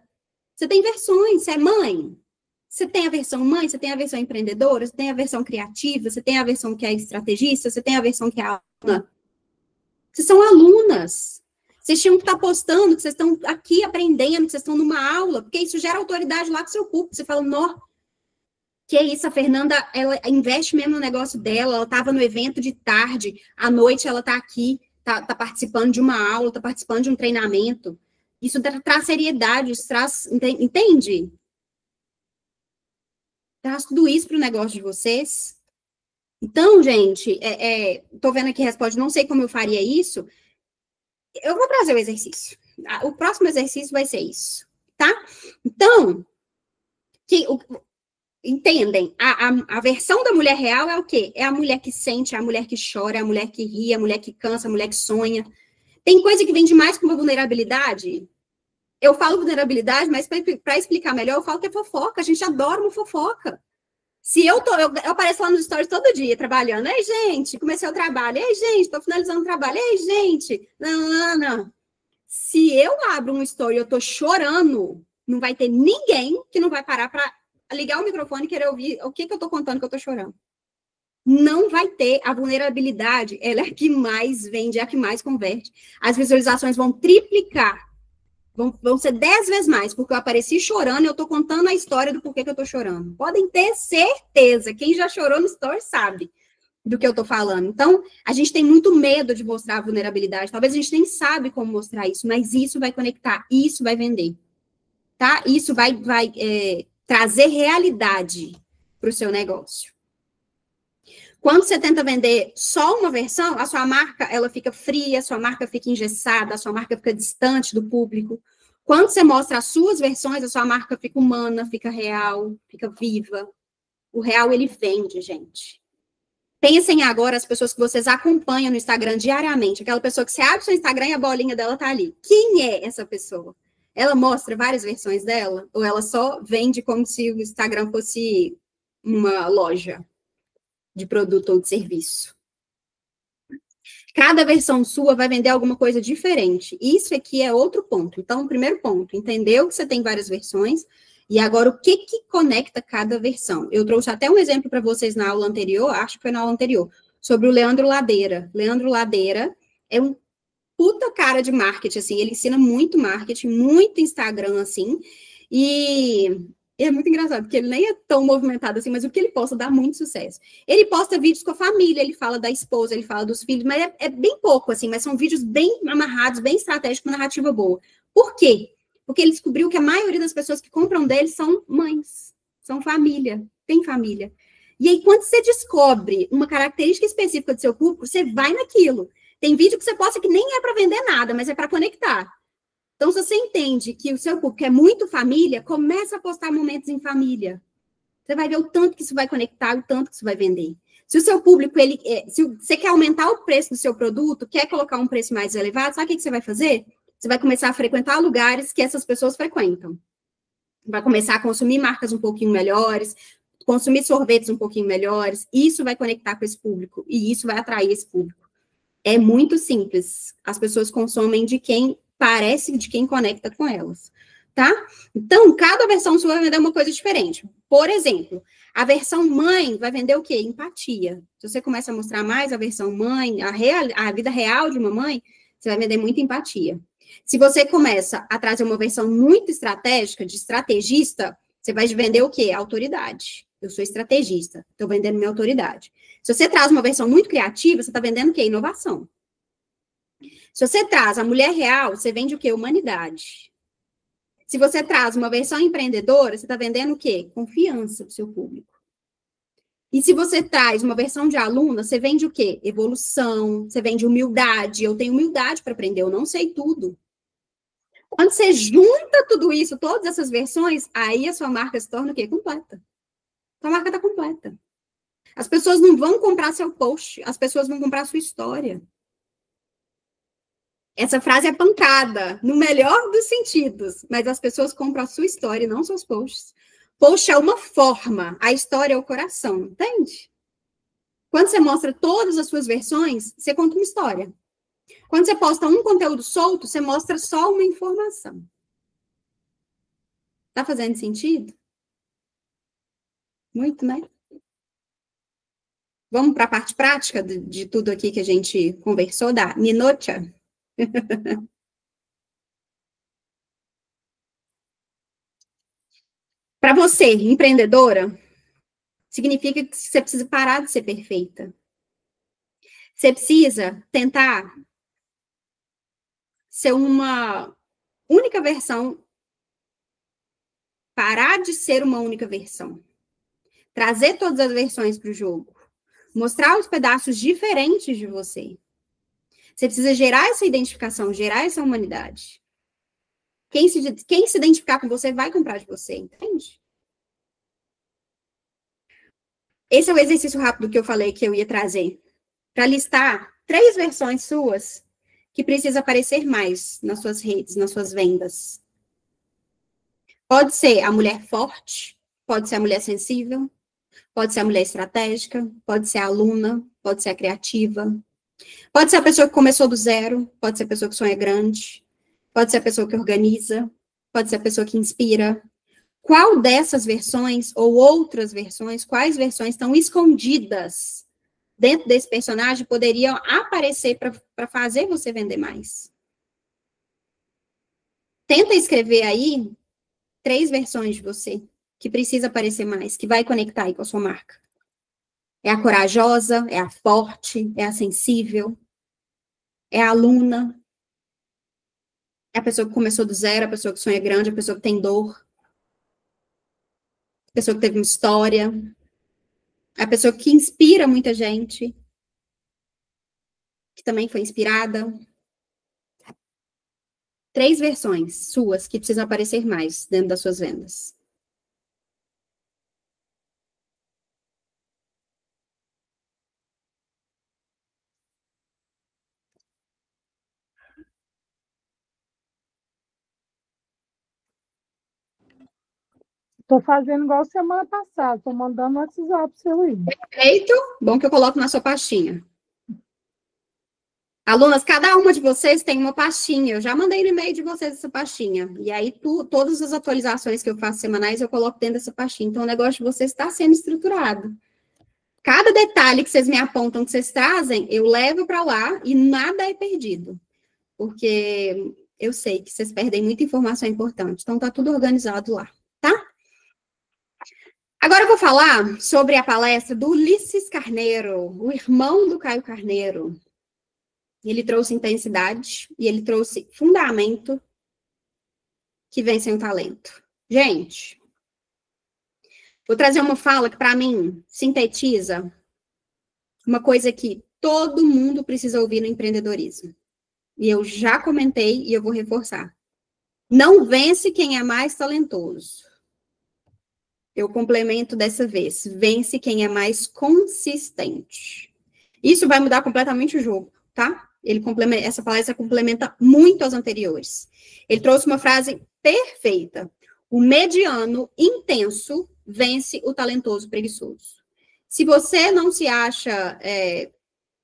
Você tem versões, você é mãe. Você tem a versão mãe, você tem a versão empreendedora, você tem a versão criativa, você tem a versão que é estrategista, você tem a versão que é aluna. Vocês são alunas. Vocês tinham que estar postando que vocês estão aqui aprendendo, que vocês estão numa aula, porque isso gera autoridade lá com o seu público. Você fala, nó, que é isso, a Fernanda, ela investe mesmo no negócio dela, ela estava no evento de tarde, à noite ela está aqui, está participando de uma aula, está participando de um treinamento. Isso traz seriedade, isso traz, entende? Traz tudo isso para o negócio de vocês. Então, gente, tô vendo aqui a resposta, não sei como eu faria isso. Eu vou trazer o exercício. O próximo exercício vai ser isso, tá? Então, entendem? A versão da mulher real é o quê? É a mulher que sente, é a mulher que chora, é a mulher que ri, é a mulher que cansa, a mulher que sonha. Tem coisa que vem demais com uma vulnerabilidade. Eu falo vulnerabilidade, mas para explicar melhor, eu falo que é fofoca. A gente adora uma fofoca. Se eu apareço lá nos stories todo dia, trabalhando. Ei, gente, comecei o trabalho. Ei, gente, estou finalizando o trabalho. Ei, gente. Não. Se eu abro um story e eu estou chorando, não vai ter ninguém que não vai parar para ligar o microfone e querer ouvir o que eu estou contando que eu estou chorando. Não vai ter. A vulnerabilidade, ela é a que mais vende, é a que mais converte. As visualizações vão triplicar. Vão ser 10 vezes mais, porque eu apareci chorando e eu tô contando a história do porquê que eu tô chorando. Podem ter certeza. Quem já chorou no story sabe do que eu tô falando. Então, a gente tem muito medo de mostrar a vulnerabilidade. Talvez a gente nem sabe como mostrar isso, mas isso vai conectar, isso vai vender. Tá? Isso vai trazer realidade para o seu negócio. Quando você tenta vender só uma versão, a sua marca ela fica fria, a sua marca fica engessada, a sua marca fica distante do público. Quando você mostra as suas versões, a sua marca fica humana, fica real, fica viva. O real, ele vende, gente. Pensem agora as pessoas que vocês acompanham no Instagram diariamente. Aquela pessoa que você abre o seu Instagram e a bolinha dela tá ali. Quem é essa pessoa? Ela mostra várias versões dela? Ou ela só vende como se o Instagram fosse uma loja de produto ou de serviço? Cada versão sua vai vender alguma coisa diferente. Isso aqui é outro ponto. Então, o primeiro ponto, entendeu que você tem várias versões, e agora o que conecta cada versão? Eu trouxe até um exemplo para vocês na aula anterior, acho que foi na aula anterior, sobre o Leandro Ladeira. Leandro Ladeira é um puta cara de marketing, assim, ele ensina muito marketing, muito Instagram, assim, e é muito engraçado, porque ele nem é tão movimentado assim, mas o que ele posta dá muito sucesso. Ele posta vídeos com a família, ele fala da esposa, ele fala dos filhos, mas é bem pouco, assim, mas são vídeos bem amarrados, bem estratégicos, uma narrativa boa. Por quê? Porque ele descobriu que a maioria das pessoas que compram dele são mães, são família, tem família. E aí, quando você descobre uma característica específica do seu público, você vai naquilo. Tem vídeo que você posta que nem é para vender nada, mas é para conectar. Então, se você entende que o seu público é muito família, começa a postar momentos em família. Você vai ver o tanto que isso vai conectar, o tanto que isso vai vender. Se o seu público, se você quer aumentar o preço do seu produto, quer colocar um preço mais elevado, sabe o que você vai fazer? Você vai começar a frequentar lugares que essas pessoas frequentam. Vai começar a consumir marcas um pouquinho melhores, consumir sorvetes um pouquinho melhores. Isso vai conectar com esse público e isso vai atrair esse público. É muito simples. As pessoas consomem de quem parece, de quem conecta com elas, tá? Então, cada versão sua vai vender uma coisa diferente. Por exemplo, a versão mãe vai vender o quê? Empatia. Se você começa a mostrar mais a versão mãe, a vida real de uma mãe, você vai vender muita empatia. Se você começa a trazer uma versão muito estratégica, de estrategista, você vai vender o quê? Autoridade. Eu sou estrategista, estou vendendo minha autoridade. Se você traz uma versão muito criativa, você está vendendo o quê? Inovação. Se você traz a mulher real, você vende o quê? Humanidade. Se você traz uma versão empreendedora, você está vendendo o quê? Confiança para o seu público. E se você traz uma versão de aluna, você vende o quê? Evolução, você vende humildade. Eu tenho humildade para aprender, eu não sei tudo. Quando você junta tudo isso, todas essas versões, aí a sua marca se torna o quê? Completa. Sua marca está completa. As pessoas não vão comprar seu post, as pessoas vão comprar sua história. Essa frase é pancada, no melhor dos sentidos, mas as pessoas compram a sua história e não seus posts. Post é uma forma, a história é o coração, entende? Quando você mostra todas as suas versões, você conta uma história. Quando você posta um conteúdo solto, você mostra só uma informação. Tá fazendo sentido? Muito, né? Vamos para a parte prática de tudo aqui que a gente conversou, da Ninocha? Para você, empreendedora, significa que você precisa parar de ser perfeita. Você precisa tentar ser uma única versão, parar de ser uma única versão. Trazer todas as versões para o jogo. Mostrar os pedaços diferentes de você. Você precisa gerar essa identificação, gerar essa humanidade. Quem se identificar com você vai comprar de você, entende? Esse é o exercício rápido que eu falei que eu ia trazer. Para listar 3 versões suas que precisa aparecer mais nas suas redes, nas suas vendas. Pode ser a mulher forte, pode ser a mulher sensível, pode ser a mulher estratégica, pode ser a aluna, pode ser a criativa, pode ser a pessoa que começou do zero, pode ser a pessoa que sonha grande, pode ser a pessoa que organiza, pode ser a pessoa que inspira. Qual dessas versões ou outras versões, quais versões estão escondidas dentro desse personagem poderiam aparecer para fazer você vender mais? Tenta escrever aí 3 versões de você que precisa aparecer mais, que vai conectar aí com a sua marca. É a corajosa, é a forte, é a sensível, é a aluna, é a pessoa que começou do zero, a pessoa que sonha grande, a pessoa que tem dor, a pessoa que teve uma história, a pessoa que inspira muita gente, que também foi inspirada. 3 versões suas que precisam aparecer mais dentro das suas vendas. Estou fazendo igual semana passada, estou mandando no WhatsApp seu aí. Perfeito. Bom que eu coloco na sua pastinha. Alunas, cada uma de vocês tem uma pastinha. Eu já mandei no e-mail de vocês essa pastinha. E aí, todas as atualizações que eu faço semanais, eu coloco dentro dessa pastinha. Então, o negócio de vocês está sendo estruturado. Cada detalhe que vocês me apontam, que vocês trazem, eu levo para lá e nada é perdido. Porque eu sei que vocês perdem muita informação importante. Então, tá tudo organizado lá, tá? Agora eu vou falar sobre a palestra do Ulisses Carneiro, o irmão do Caio Carneiro. Ele trouxe intensidade e ele trouxe fundamento que vem sem o talento. Gente, vou trazer uma fala que, para mim, sintetiza uma coisa que todo mundo precisa ouvir no empreendedorismo. E eu já comentei e eu vou reforçar. Não vence quem é mais talentoso. Eu complemento dessa vez. Vence quem é mais consistente. Isso vai mudar completamente o jogo, tá? Essa palestra complementa muito as anteriores. Ele trouxe uma frase perfeita. O mediano intenso vence o talentoso preguiçoso. Se você não se acha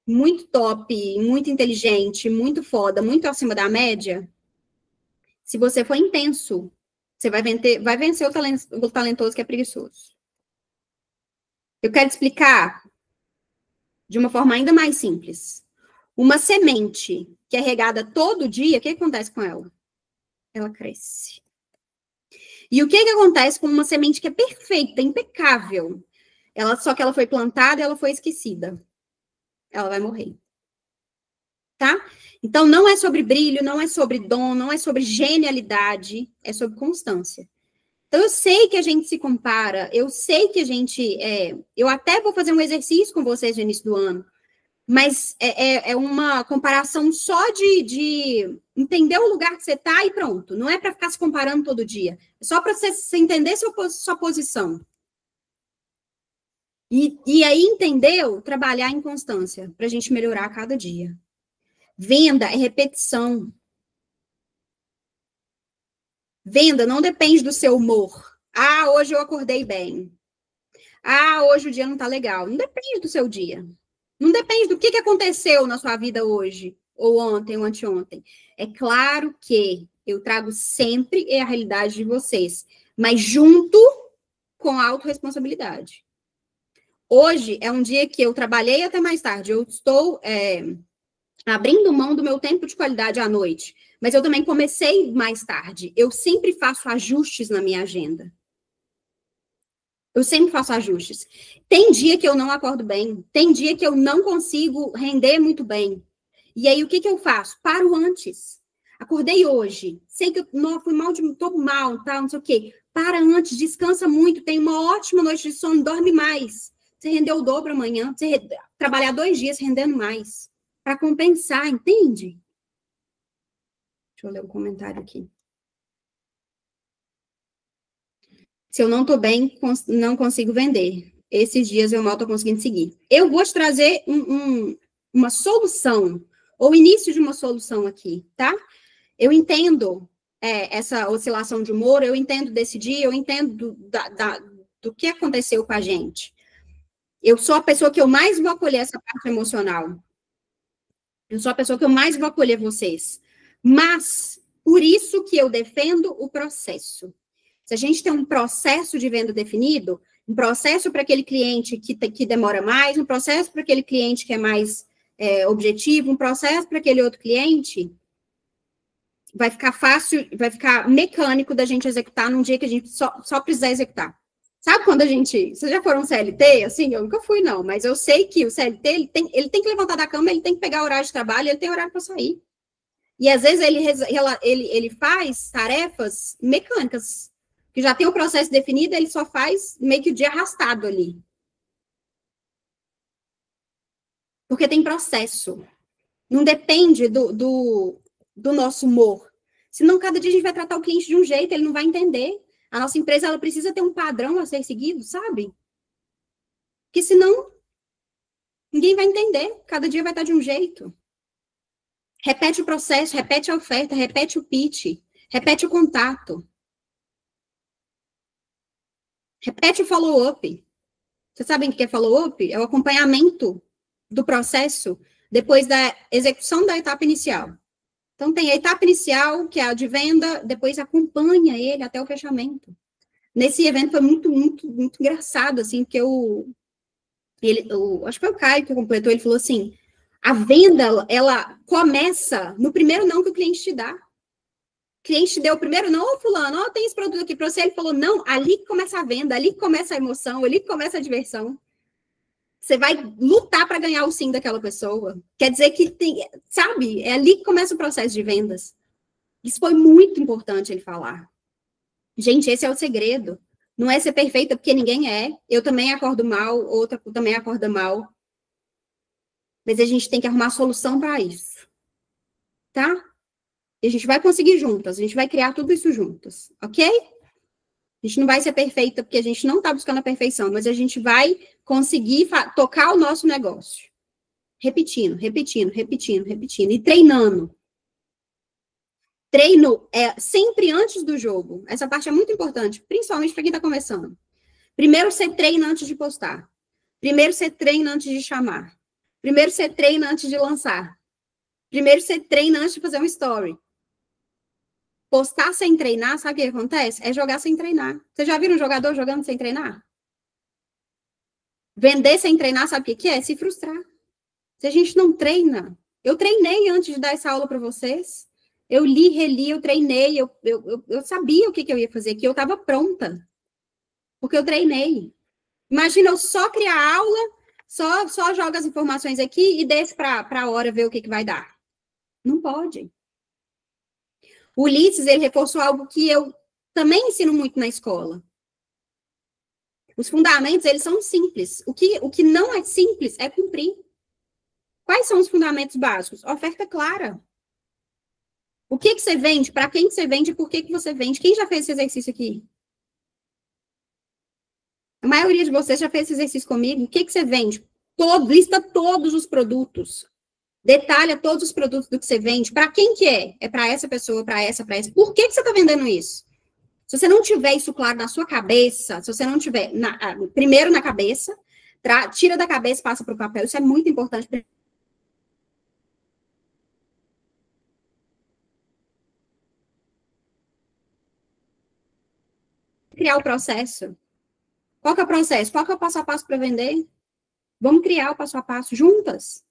muito top, muito inteligente, muito foda, muito acima da média, se você for intenso, você vai vencer o talentoso que é preguiçoso. Eu quero te explicar de uma forma ainda mais simples. Uma semente que é regada todo dia, o que acontece com ela? Ela cresce. E o que acontece com uma semente que é perfeita, impecável? Só que ela foi plantada e ela foi esquecida. Ela vai morrer. Tá? Então, não é sobre brilho, não é sobre dom, não é sobre genialidade, é sobre constância. Então, eu sei que a gente se compara, eu sei que a gente... eu até vou fazer um exercício com vocês no início do ano, mas é uma comparação só de entender o lugar que você está e pronto. Não é para ficar se comparando todo dia. É só para você entender sua posição. E aí, entendeu? Trabalhar em constância, para a gente melhorar a cada dia. Venda é repetição. Venda não depende do seu humor. Ah, hoje eu acordei bem. Ah, hoje o dia não está legal. Não depende do seu dia. Não depende do que aconteceu na sua vida hoje, ou ontem, ou anteontem. É claro que eu trago sempre a realidade de vocês, mas junto com autorresponsabilidade. Hoje é um dia que eu trabalhei até mais tarde, eu estou abrindo mão do meu tempo de qualidade à noite, mas eu também comecei mais tarde. Eu sempre faço ajustes na minha agenda. Eu sempre faço ajustes. Tem dia que eu não acordo bem, tem dia que eu não consigo render muito bem. E aí, o que eu faço? Paro antes. Acordei hoje, sei que eu não, fui mal, tô mal, tá, não sei o quê. Para antes, descansa muito, tem uma ótima noite de sono, dorme mais. Você rendeu o dobro amanhã, trabalhar 2 dias rendendo mais. Para compensar, entende? Deixa eu ler um comentário aqui. Se eu não estou bem, não consigo vender. Esses dias eu mal estou conseguindo seguir. Eu vou te trazer uma solução, ou o início de uma solução aqui, tá? Eu entendo essa oscilação de humor, eu entendo desse dia, eu entendo do que aconteceu com a gente. Eu sou a pessoa que eu mais vou acolher essa parte emocional. Eu sou a pessoa que eu mais vou acolher vocês. Mas, por isso que eu defendo o processo. Se a gente tem um processo de venda definido, um processo para aquele cliente que demora mais, um processo para aquele cliente que é mais objetivo, um processo para aquele outro cliente, vai ficar fácil, vai ficar mecânico da gente executar num dia que a gente só precisa executar. Sabe quando a gente... Vocês já foram CLT? Assim, eu nunca fui, não. Mas eu sei que o CLT, ele tem que levantar da cama, ele tem que pegar o horário de trabalho, ele tem horário para sair. E, às vezes, ele faz tarefas mecânicas, que já tem o processo definido, ele só faz meio que o dia arrastado ali. Porque tem processo. Não depende do nosso humor. Senão, cada dia a gente vai tratar o cliente de um jeito, ele não vai entender. A nossa empresa, ela precisa ter um padrão a ser seguido, sabe? Porque senão, ninguém vai entender. Cada dia vai estar de um jeito. Repete o processo, repete a oferta, repete o pitch, repete o contato. Repete o follow-up. Vocês sabem o que é follow-up? É o acompanhamento do processo depois da execução da etapa inicial. Então, tem a etapa inicial, que é a de venda, depois acompanha ele até o fechamento. Nesse evento foi muito, muito, muito engraçado, assim, porque acho que foi o Caio que completou, ele falou assim, a venda, ela começa no primeiro não que o cliente te dá. O cliente te deu o primeiro não, fulano, tem esse produto aqui para você, ele falou, não, ali que começa a venda, ali que começa a emoção, ali que começa a diversão. Você vai lutar para ganhar o sim daquela pessoa. Quer dizer que tem, sabe, é ali que começa o processo de vendas. Isso foi muito importante ele falar. Gente, esse é o segredo. Não é ser perfeita porque ninguém é. Eu também acordo mal, outra também acorda mal. Mas a gente tem que arrumar solução para isso. Tá? E a gente vai conseguir juntas. A gente vai criar tudo isso juntas. Ok? A gente não vai ser perfeita porque a gente não está buscando a perfeição, mas a gente vai conseguir tocar o nosso negócio. Repetindo, repetindo, repetindo, repetindo. E treinando. Treino é sempre antes do jogo. Essa parte é muito importante, principalmente para quem está começando. Primeiro você treina antes de postar. Primeiro você treina antes de chamar. Primeiro você treina antes de lançar. Primeiro você treina antes de fazer um story. Postar sem treinar, sabe o que acontece? É jogar sem treinar. Você já viram um jogador jogando sem treinar? Vender sem treinar, sabe o que é? Se frustrar. Se a gente não treina... Eu treinei antes de dar essa aula para vocês. Eu li, reli, eu treinei. Eu sabia o que eu ia fazer, que eu estava pronta. Porque eu treinei. Imagina eu só criar aula, só jogo as informações aqui e desço para a hora ver o que vai dar. Não pode. O Ulisses, ele reforçou algo que eu também ensino muito na escola. Os fundamentos, eles são simples. O que não é simples é cumprir. Quais são os fundamentos básicos? Oferta clara. O que você vende, para quem você vende, por que você vende. Quem já fez esse exercício aqui? A maioria de vocês já fez esse exercício comigo. O que você vende? Lista todos os produtos. Detalha todos os produtos do que você vende. Para quem que é? É para essa pessoa, para essa, para essa. Por que você está vendendo isso? Se você não tiver isso claro na sua cabeça, se você não tiver primeiro na cabeça, tira da cabeça e passa para o papel. Isso é muito importante. Criar o processo. Qual que é o processo? Qual que é o passo a passo para vender? Vamos criar o passo a passo juntas.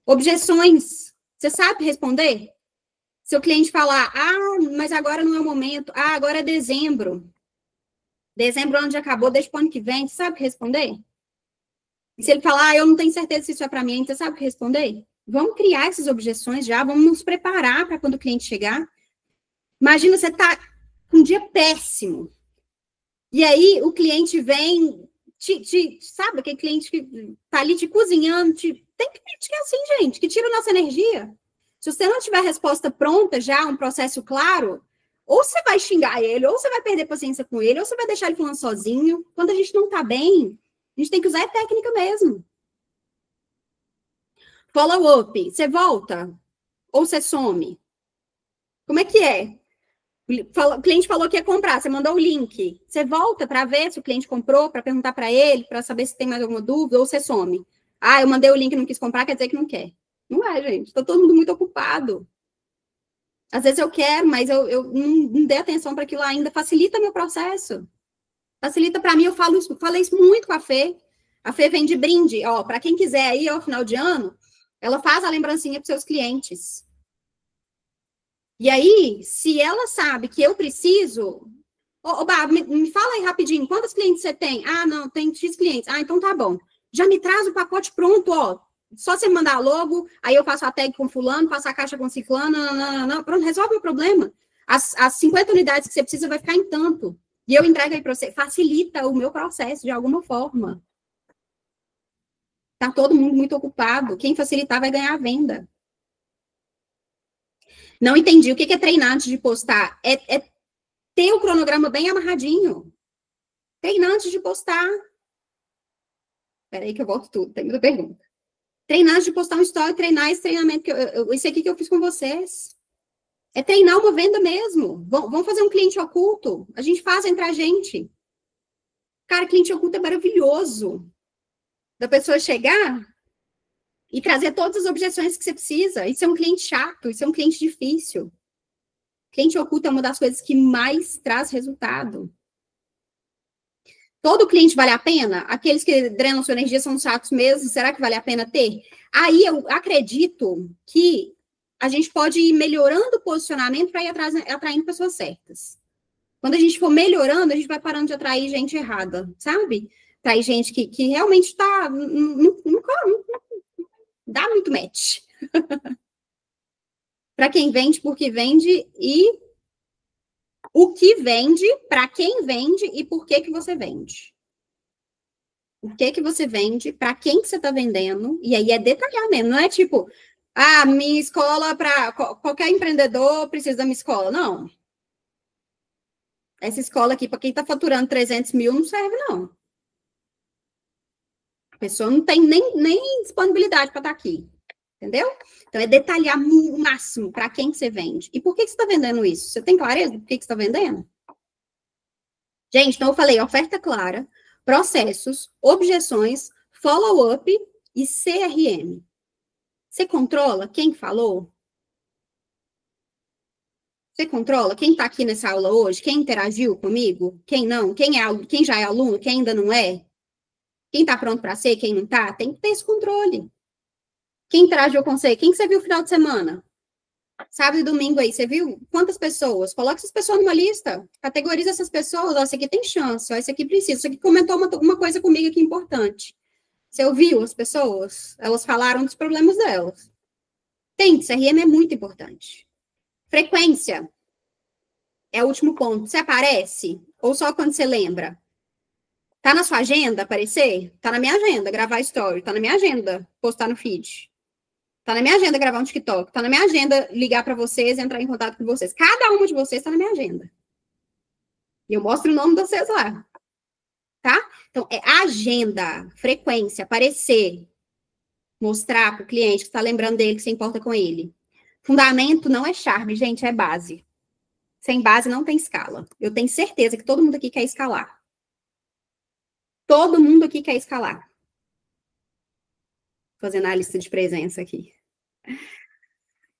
Objeções. Você sabe responder? Se o cliente falar, mas agora não é o momento. Agora é dezembro. Dezembro, ano já acabou, deixa pro ano que vem. Você sabe responder? E se ele falar, eu não tenho certeza se isso é para mim, você sabe responder? Vamos criar essas objeções já, vamos nos preparar para quando o cliente chegar. Imagina, você tá com um dia péssimo. E aí o cliente vem, sabe, aquele cliente que tá ali te cozinhando, tem cliente que é assim, gente, que tira a nossa energia. Se você não tiver a resposta pronta já, um processo claro, ou você vai xingar ele, ou você vai perder paciência com ele, ou você vai deixar ele falando sozinho. Quando a gente não tá bem, a gente tem que usar a técnica mesmo. Follow-up, você volta? Ou você some? Como é que é? O cliente falou que ia comprar, você mandou o link. Você volta para ver se o cliente comprou, para perguntar para ele, para saber se tem mais alguma dúvida, ou você some? Eu mandei o link e não quis comprar, quer dizer que não quer. Não é, gente. Está todo mundo muito ocupado. Às vezes eu quero, mas eu não dei atenção para aquilo ainda. Facilita meu processo. Facilita para mim, falei isso muito com a Fê. A Fê vende brinde, para quem quiser aí, ao final de ano, ela faz a lembrancinha para seus clientes. E aí, se ela sabe que eu preciso... Bah, me fala aí rapidinho, quantos clientes você tem? Não, tem X clientes. Então tá bom. Já me traz o pacote pronto, Só você mandar logo, aí eu faço a tag com fulano, faço a caixa com ciclano, pronto, resolve o problema. As 50 unidades que você precisa vai ficar em tanto. E eu entrego aí para você. Facilita o meu processo de alguma forma. Tá todo mundo muito ocupado. Quem facilitar vai ganhar a venda. Não entendi. O que é treinar antes de postar? É ter o cronograma bem amarradinho. Treinar antes de postar. Espera aí que eu volto tudo. Tem muita pergunta. Treinar antes de postar um story, treinar esse treinamento. Esse aqui que eu fiz com vocês. É treinar uma venda mesmo. Vamos fazer um cliente oculto. A gente faz entre a gente. Cara, cliente oculto é maravilhoso. Da pessoa chegar e trazer todas as objeções que você precisa. Isso é um cliente chato, isso é um cliente difícil. Cliente oculto é uma das coisas que mais traz resultado. Todo cliente vale a pena? Aqueles que drenam sua energia são chatos mesmo? Será que vale a pena ter? Aí eu acredito que a gente pode ir melhorando o posicionamento para ir atraindo pessoas certas. Quando a gente for melhorando, a gente vai parando de atrair gente errada, sabe? Atrair gente que realmente está... Não dá muito match. Para quem vende, porque vende, e o que vende, para quem vende e por que você vende. O que você vende, para quem que você está vendendo, e aí é detalhar mesmo, não é tipo, minha escola, para qualquer empreendedor precisa da minha escola. Não. Essa escola aqui, para quem está faturando 300 mil, não serve, não. A pessoa não tem nem disponibilidade para estar aqui. Entendeu? Então, é detalhar o máximo para quem que você vende. E por que você está vendendo isso? Você tem clareza do que você está vendendo? Gente, então eu falei oferta clara, processos, objeções, follow-up e CRM. Você controla quem falou? Você controla quem está aqui nessa aula hoje? Quem interagiu comigo? Quem não? Quem já é aluno? Quem ainda não é? Quem está pronto para ser? Quem não está? Tem que ter esse controle. Quem interagiu com você? Quem que você viu no final de semana? Sábado e domingo aí, você viu? Quantas pessoas? Coloca essas pessoas numa lista. Categoriza essas pessoas. Esse aqui tem chance. Esse aqui precisa. Esse aqui comentou uma coisa comigo aqui importante. Você ouviu as pessoas? Elas falaram dos problemas delas. CRM é muito importante. Frequência. É o último ponto. Você aparece? Ou só quando você lembra? Tá na sua agenda aparecer? Tá na minha agenda gravar story. Tá na minha agenda postar no feed. Tá na minha agenda gravar um TikTok. Tá na minha agenda ligar para vocês e entrar em contato com vocês. Cada uma de vocês tá na minha agenda. E eu mostro o nome de vocês lá. Tá? Então, é agenda, frequência, aparecer, mostrar para o cliente que está lembrando dele, que você importa com ele. Fundamento não é charme, gente, é base. Sem base não tem escala. Eu tenho certeza que todo mundo aqui quer escalar. Todo mundo aqui quer escalar. Fazendo a lista de presença aqui.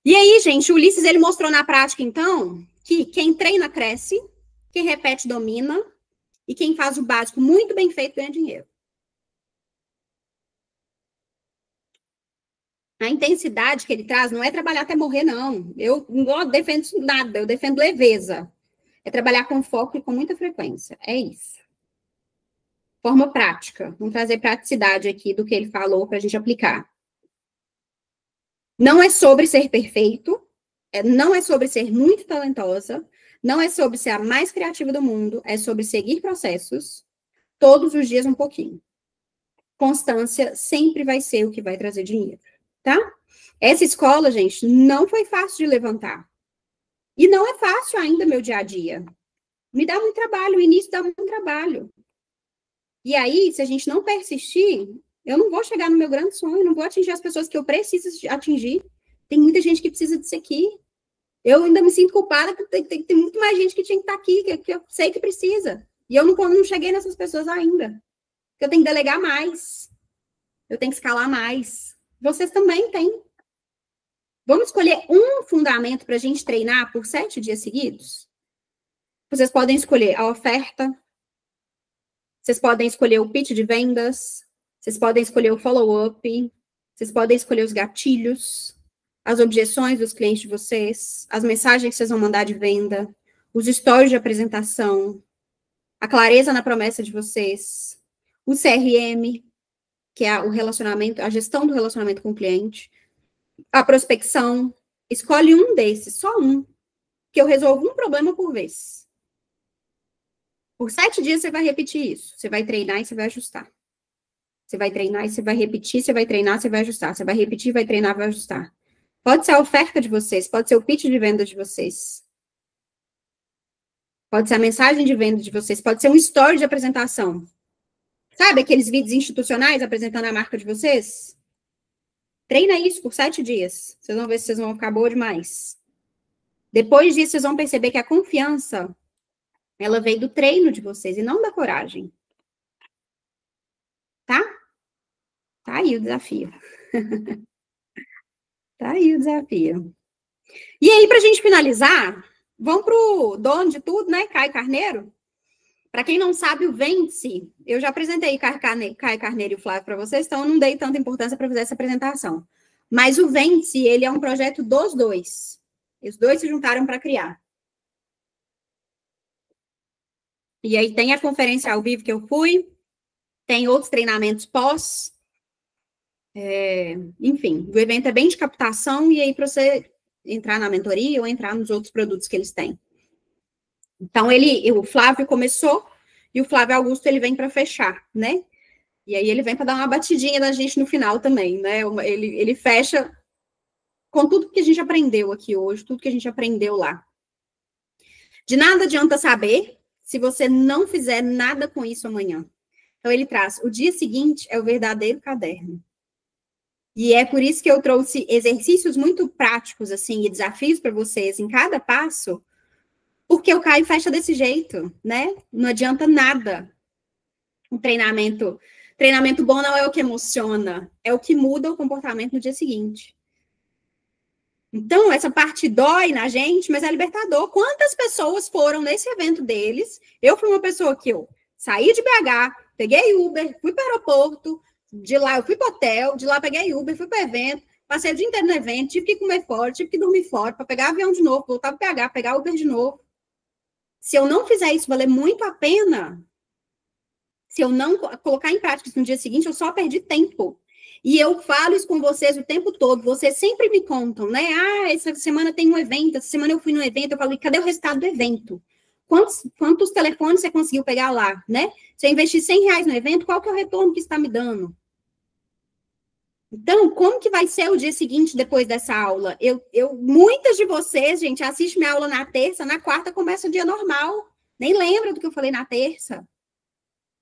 E aí, gente, o Ulisses, ele mostrou na prática, então, que quem treina, cresce, quem repete, domina, E quem faz o básico muito bem feito ganha dinheiro. A intensidade que ele traz não é trabalhar até morrer, não. Eu não defendo nada, eu defendo leveza. É trabalhar com foco e com muita frequência. É isso. Forma prática. Vamos trazer praticidade aqui do que ele falou para a gente aplicar. Não é sobre ser perfeito, não é sobre ser muito talentosa, não é sobre ser a mais criativa do mundo, é sobre seguir processos, todos os dias um pouquinho. Constância sempre vai ser o que vai trazer dinheiro, tá? Essa escola, gente, não foi fácil de levantar. E não é fácil ainda meu dia a dia. Me dá muito trabalho, o início dá muito trabalho. E aí, se a gente não persistir, eu não vou chegar no meu grande sonho, não vou atingir as pessoas que eu preciso atingir. Tem muita gente que precisa disso aqui. Eu ainda me sinto culpada, porque tem muito mais gente que tinha que estar aqui, que eu sei que precisa. E eu não cheguei nessas pessoas ainda. Eu tenho que delegar mais. Eu tenho que escalar mais. Vocês também têm. Vamos escolher um fundamento para a gente treinar por 7 dias seguidos? Vocês podem escolher a oferta. Vocês podem escolher o pitch de vendas. Vocês podem escolher o follow-up. Vocês podem escolher os gatilhos, as objeções dos clientes de vocês, as mensagens que vocês vão mandar de venda, os stories de apresentação, a clareza na promessa de vocês, o CRM, que é o relacionamento, a gestão do relacionamento com o cliente, a prospecção. Escolhe um desses, só um, que eu resolvo um problema por vez. Por 7 dias você vai repetir isso. Você vai treinar e você vai ajustar. Você vai treinar e você vai repetir, você vai treinar, você vai ajustar. Você vai repetir, vai treinar, vai ajustar. Pode ser a oferta de vocês, pode ser o pitch de venda de vocês. Pode ser a mensagem de venda de vocês, pode ser um story de apresentação. Sabe aqueles vídeos institucionais apresentando a marca de vocês? Treina isso por 7 dias. Vocês vão ver se vocês vão ficar boa demais. Depois disso, vocês vão perceber que a confiança, ela veio do treino de vocês e não da coragem. Tá? Tá aí o desafio. Tá aí o desafio. E aí, pra gente finalizar, vamos pro dono de tudo, né? Caio Carneiro. Para quem não sabe, o Vence, eu já apresentei Caio Carneiro e o Flávio para vocês, então eu não dei tanta importância para fazer essa apresentação. Mas o Vence, ele é um projeto dos dois. Os dois se juntaram para criar. E aí tem a conferência ao vivo que eu fui, tem outros treinamentos pós. Enfim, o evento é bem de captação, e aí para você entrar na mentoria ou entrar nos outros produtos que eles têm. Então, o Flávio começou, e o Flávio Augusto, ele vem para fechar, né? E aí ele vem para dar uma batidinha na gente no final também, né? Ele fecha com tudo que a gente aprendeu aqui hoje, tudo que a gente aprendeu lá. De nada adianta saber se você não fizer nada com isso amanhã. Então, ele traz, o dia seguinte é o verdadeiro caderno. E é por isso que eu trouxe exercícios muito práticos, assim, e desafios para vocês em cada passo, porque o Caio fecha desse jeito, né? Não adianta nada. Um treinamento bom não é o que emociona, é o que muda o comportamento no dia seguinte. Então, essa parte dói na gente, mas é libertador. Quantas pessoas foram nesse evento deles? Eu fui uma pessoa que eu saí de BH, peguei Uber, fui para o aeroporto, de lá eu fui para o hotel, de lá peguei Uber, fui para o evento, passei o dia inteiro no evento, tive que comer fora, tive que dormir fora, para pegar avião de novo, voltar para BH, pegar Uber de novo. Se eu não fizer isso valer muito a pena, se eu não colocar em prática isso no dia seguinte, eu só perdi tempo. E eu falo isso com vocês o tempo todo, vocês sempre me contam, né? Ah, essa semana tem um evento, essa semana eu fui no evento, eu falo, cadê o resultado do evento? Quantos telefones você conseguiu pegar lá, né? Se eu investir R$100 no evento, qual que é o retorno que está me dando? Então, como que vai ser o dia seguinte depois dessa aula? Muitas de vocês, gente, assistem minha aula na terça, na quarta começa o dia normal. Nem lembra do que eu falei na terça.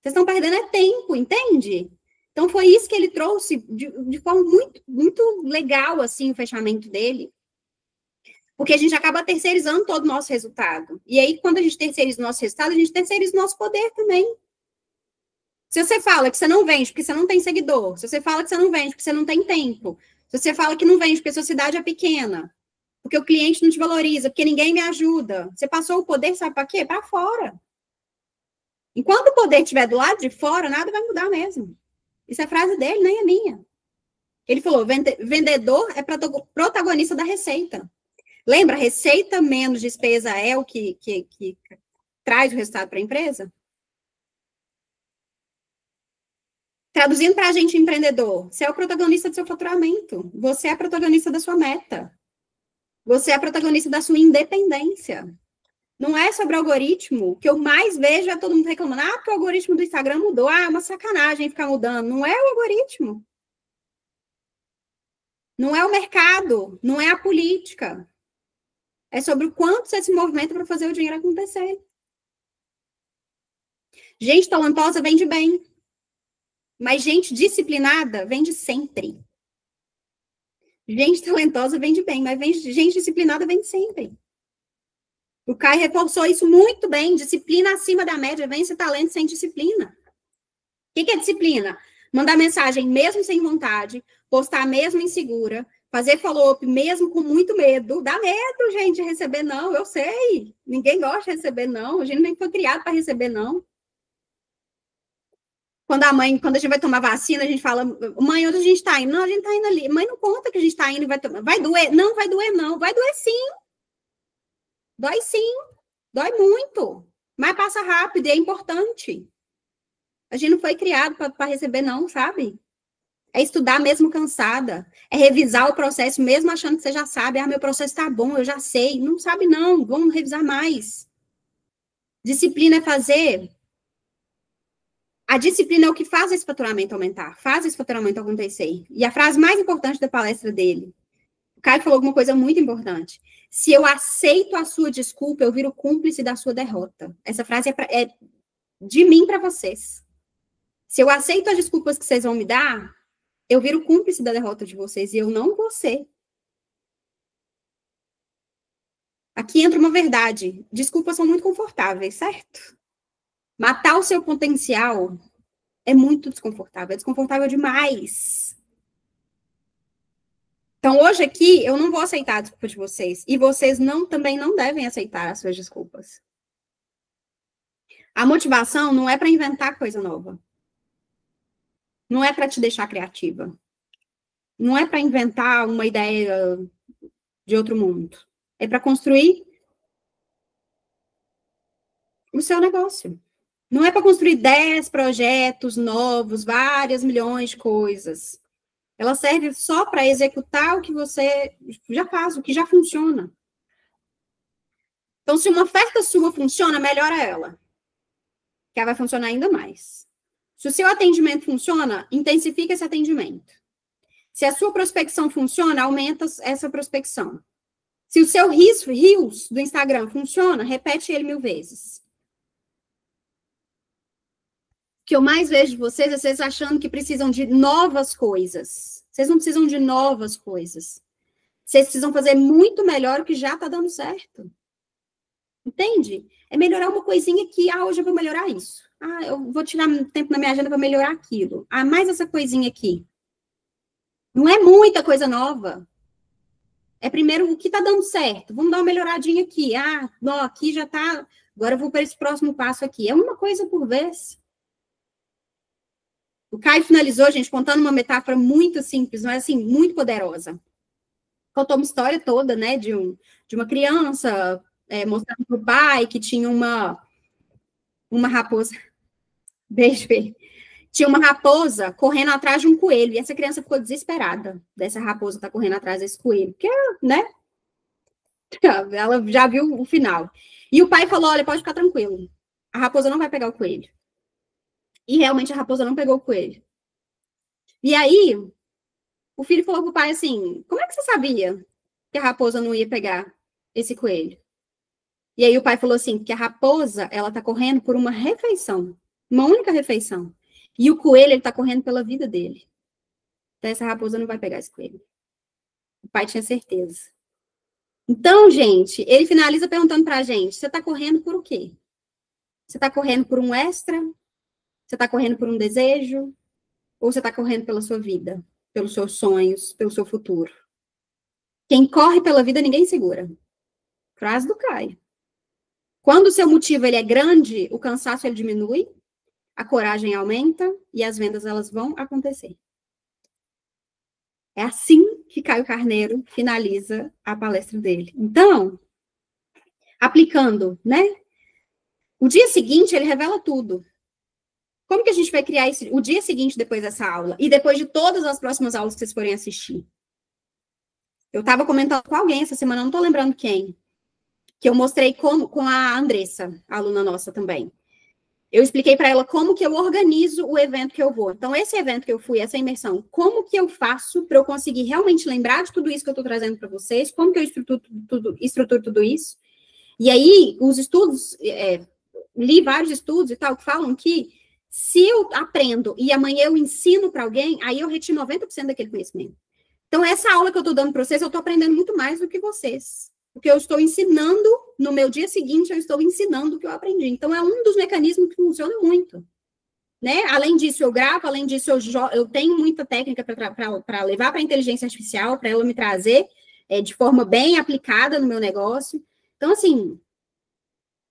Vocês estão perdendo tempo, entende? Então, foi isso que ele trouxe de forma muito, muito legal, assim, o fechamento dele. Porque a gente acaba terceirizando todo o nosso resultado. E aí, quando a gente terceiriza o nosso resultado, a gente terceiriza o nosso poder também. Se você fala que você não vende porque você não tem seguidor, se você fala que você não vende porque você não tem tempo, se você fala que não vende porque a sua cidade é pequena, porque o cliente não te valoriza, porque ninguém me ajuda, você passou o poder, sabe para quê? Para fora. Enquanto o poder estiver do lado de fora, nada vai mudar mesmo. Isso é frase dele, nem é minha. Ele falou, vendedor é protagonista da receita. Lembra, receita menos despesa é o que traz o resultado para a empresa? Traduzindo para a gente, empreendedor, você é o protagonista do seu faturamento. Você é a protagonista da sua meta. Você é a protagonista da sua independência. Não é sobre o algoritmo. O que eu mais vejo é todo mundo reclamando. Ah, porque o algoritmo do Instagram mudou. Ah, é uma sacanagem ficar mudando. Não é o algoritmo. Não é o mercado. Não é a política. É sobre o quanto você se movimenta para fazer o dinheiro acontecer. Gente talentosa vende bem. Mas gente disciplinada vende sempre. Gente talentosa vende bem, mas gente disciplinada vende sempre. O Caio reforçou isso muito bem. Disciplina acima da média vence talento sem disciplina. O que é disciplina? Mandar mensagem mesmo sem vontade, postar mesmo insegura, fazer follow-up mesmo com muito medo. Dá medo, gente, de receber não, eu sei. Ninguém gosta de receber não. A gente nem foi criado para receber não. Quando a gente vai tomar vacina, a gente fala, mãe, onde a gente está indo? Não, a gente está indo ali. Mãe, não conta que a gente está indo e vai tomar. Vai doer? Não, vai doer não. Vai doer sim. Dói sim. Dói muito. Mas passa rápido e é importante. A gente não foi criado para receber não, sabe? É estudar mesmo cansada. É revisar o processo mesmo achando que você já sabe. Ah, meu processo está bom, eu já sei. Não sabe não, vamos revisar mais. Disciplina é fazer... A disciplina é o que faz esse faturamento aumentar, faz esse faturamento acontecer. E a frase mais importante da palestra dele, o Caio falou alguma coisa muito importante. Se eu aceito a sua desculpa, eu viro cúmplice da sua derrota. Essa frase é de mim para vocês. Se eu aceito as desculpas que vocês vão me dar, eu viro cúmplice da derrota de vocês e eu não vou ser. Aqui entra uma verdade. Desculpas são muito confortáveis, certo? Matar o seu potencial é muito desconfortável. É desconfortável demais. Então, hoje aqui, eu não vou aceitar a desculpa de vocês. E vocês também não devem aceitar as suas desculpas. A motivação não é para inventar coisa nova. Não é para te deixar criativa. Não é para inventar uma ideia de outro mundo. É para construir o seu negócio. Não é para construir 10 projetos novos, várias milhões de coisas. Ela serve só para executar o que você já faz, o que já funciona. Então, se uma oferta sua funciona, melhora ela. Que ela vai funcionar ainda mais. Se o seu atendimento funciona, intensifica esse atendimento. Se a sua prospecção funciona, aumenta essa prospecção. Se o seu Reels do Instagram funciona, repete ele 1000 vezes. O que eu mais vejo de vocês é vocês achando que precisam de novas coisas. Vocês não precisam de novas coisas. Vocês precisam fazer muito melhor o que já está dando certo. Entende? É melhorar uma coisinha aqui. Ah, hoje eu vou melhorar isso. Ah, eu vou tirar tempo na minha agenda para melhorar aquilo. Ah, mais essa coisinha aqui. Não é muita coisa nova. É primeiro o que está dando certo. Vamos dar uma melhoradinha aqui. Ah, não, aqui já está. Agora eu vou para esse próximo passo aqui. É uma coisa por vez. O Caio finalizou, gente, contando uma metáfora muito simples, mas assim, muito poderosa. Contou uma história toda, né, de uma criança mostrando para o pai que tinha uma raposa. Beijo, Fê. Tinha uma raposa correndo atrás de um coelho, e essa criança ficou desesperada dessa raposa estar correndo atrás desse coelho, porque, né, ela já viu o final. E o pai falou, olha, pode ficar tranquilo, a raposa não vai pegar o coelho. E realmente a raposa não pegou o coelho. E aí, o filho falou pro pai assim, como é que você sabia que a raposa não ia pegar esse coelho? E aí o pai falou assim, que a raposa, ela tá correndo por uma refeição, uma única refeição. E o coelho, ele tá correndo pela vida dele. Então essa raposa não vai pegar esse coelho. O pai tinha certeza. Então, gente, ele finaliza perguntando pra gente, você tá correndo por o quê? Você tá correndo por um extra? Você está correndo por um desejo? Ou você está correndo pela sua vida? Pelos seus sonhos? Pelo seu futuro? Quem corre pela vida, ninguém segura. Frase do Caio. Quando o seu motivo ele é grande, o cansaço ele diminui, a coragem aumenta e as vendas elas vão acontecer. É assim que Caio Carneiro finaliza a palestra dele. Então, aplicando, né? O dia seguinte ele revela tudo. Como que a gente vai criar o dia seguinte depois dessa aula? E depois de todas as próximas aulas que vocês forem assistir? Eu estava comentando com alguém essa semana, não estou lembrando quem, que eu mostrei com a Andressa, a aluna nossa também. Eu expliquei para ela como que eu organizo o evento que eu vou. Então, esse evento que eu fui, essa imersão, como que eu faço para eu conseguir realmente lembrar de tudo isso que eu estou trazendo para vocês? Como que eu estruturo tudo isso? E aí, os estudos, li vários estudos e tal, que falam que se eu aprendo e amanhã eu ensino para alguém, aí eu retiro 90% daquele conhecimento. Então, essa aula que eu estou dando para vocês, eu estou aprendendo muito mais do que vocês. Porque eu estou ensinando, no meu dia seguinte, eu estou ensinando o que eu aprendi. Então, é um dos mecanismos que funciona muito. Né? Além disso, eu gravo, além disso, eu tenho muita técnica para levar para a inteligência artificial, para ela me trazer de forma bem aplicada no meu negócio. Então, assim,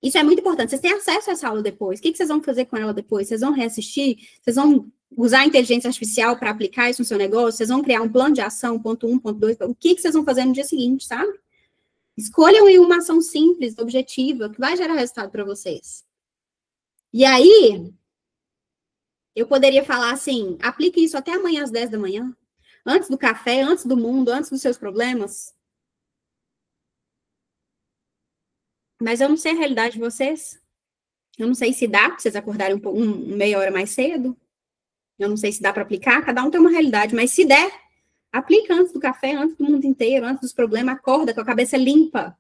isso é muito importante. Vocês têm acesso a essa aula depois. O que vocês vão fazer com ela depois? Vocês vão reassistir? Vocês vão usar a inteligência artificial para aplicar isso no seu negócio? Vocês vão criar um plano de ação, ponto 1, ponto 2, o que vocês vão fazer no dia seguinte, sabe? Escolham aí uma ação simples, objetiva, que vai gerar resultado para vocês. E aí, eu poderia falar assim, aplique isso até amanhã às 10 da manhã, antes do café, antes do mundo, antes dos seus problemas. Mas eu não sei a realidade de vocês. Eu não sei se dá para vocês acordarem meia hora mais cedo. Eu não sei se dá para aplicar, cada um tem uma realidade, mas se der, aplica antes do café, antes do mundo inteiro, antes dos problemas, acorda com a cabeça limpa.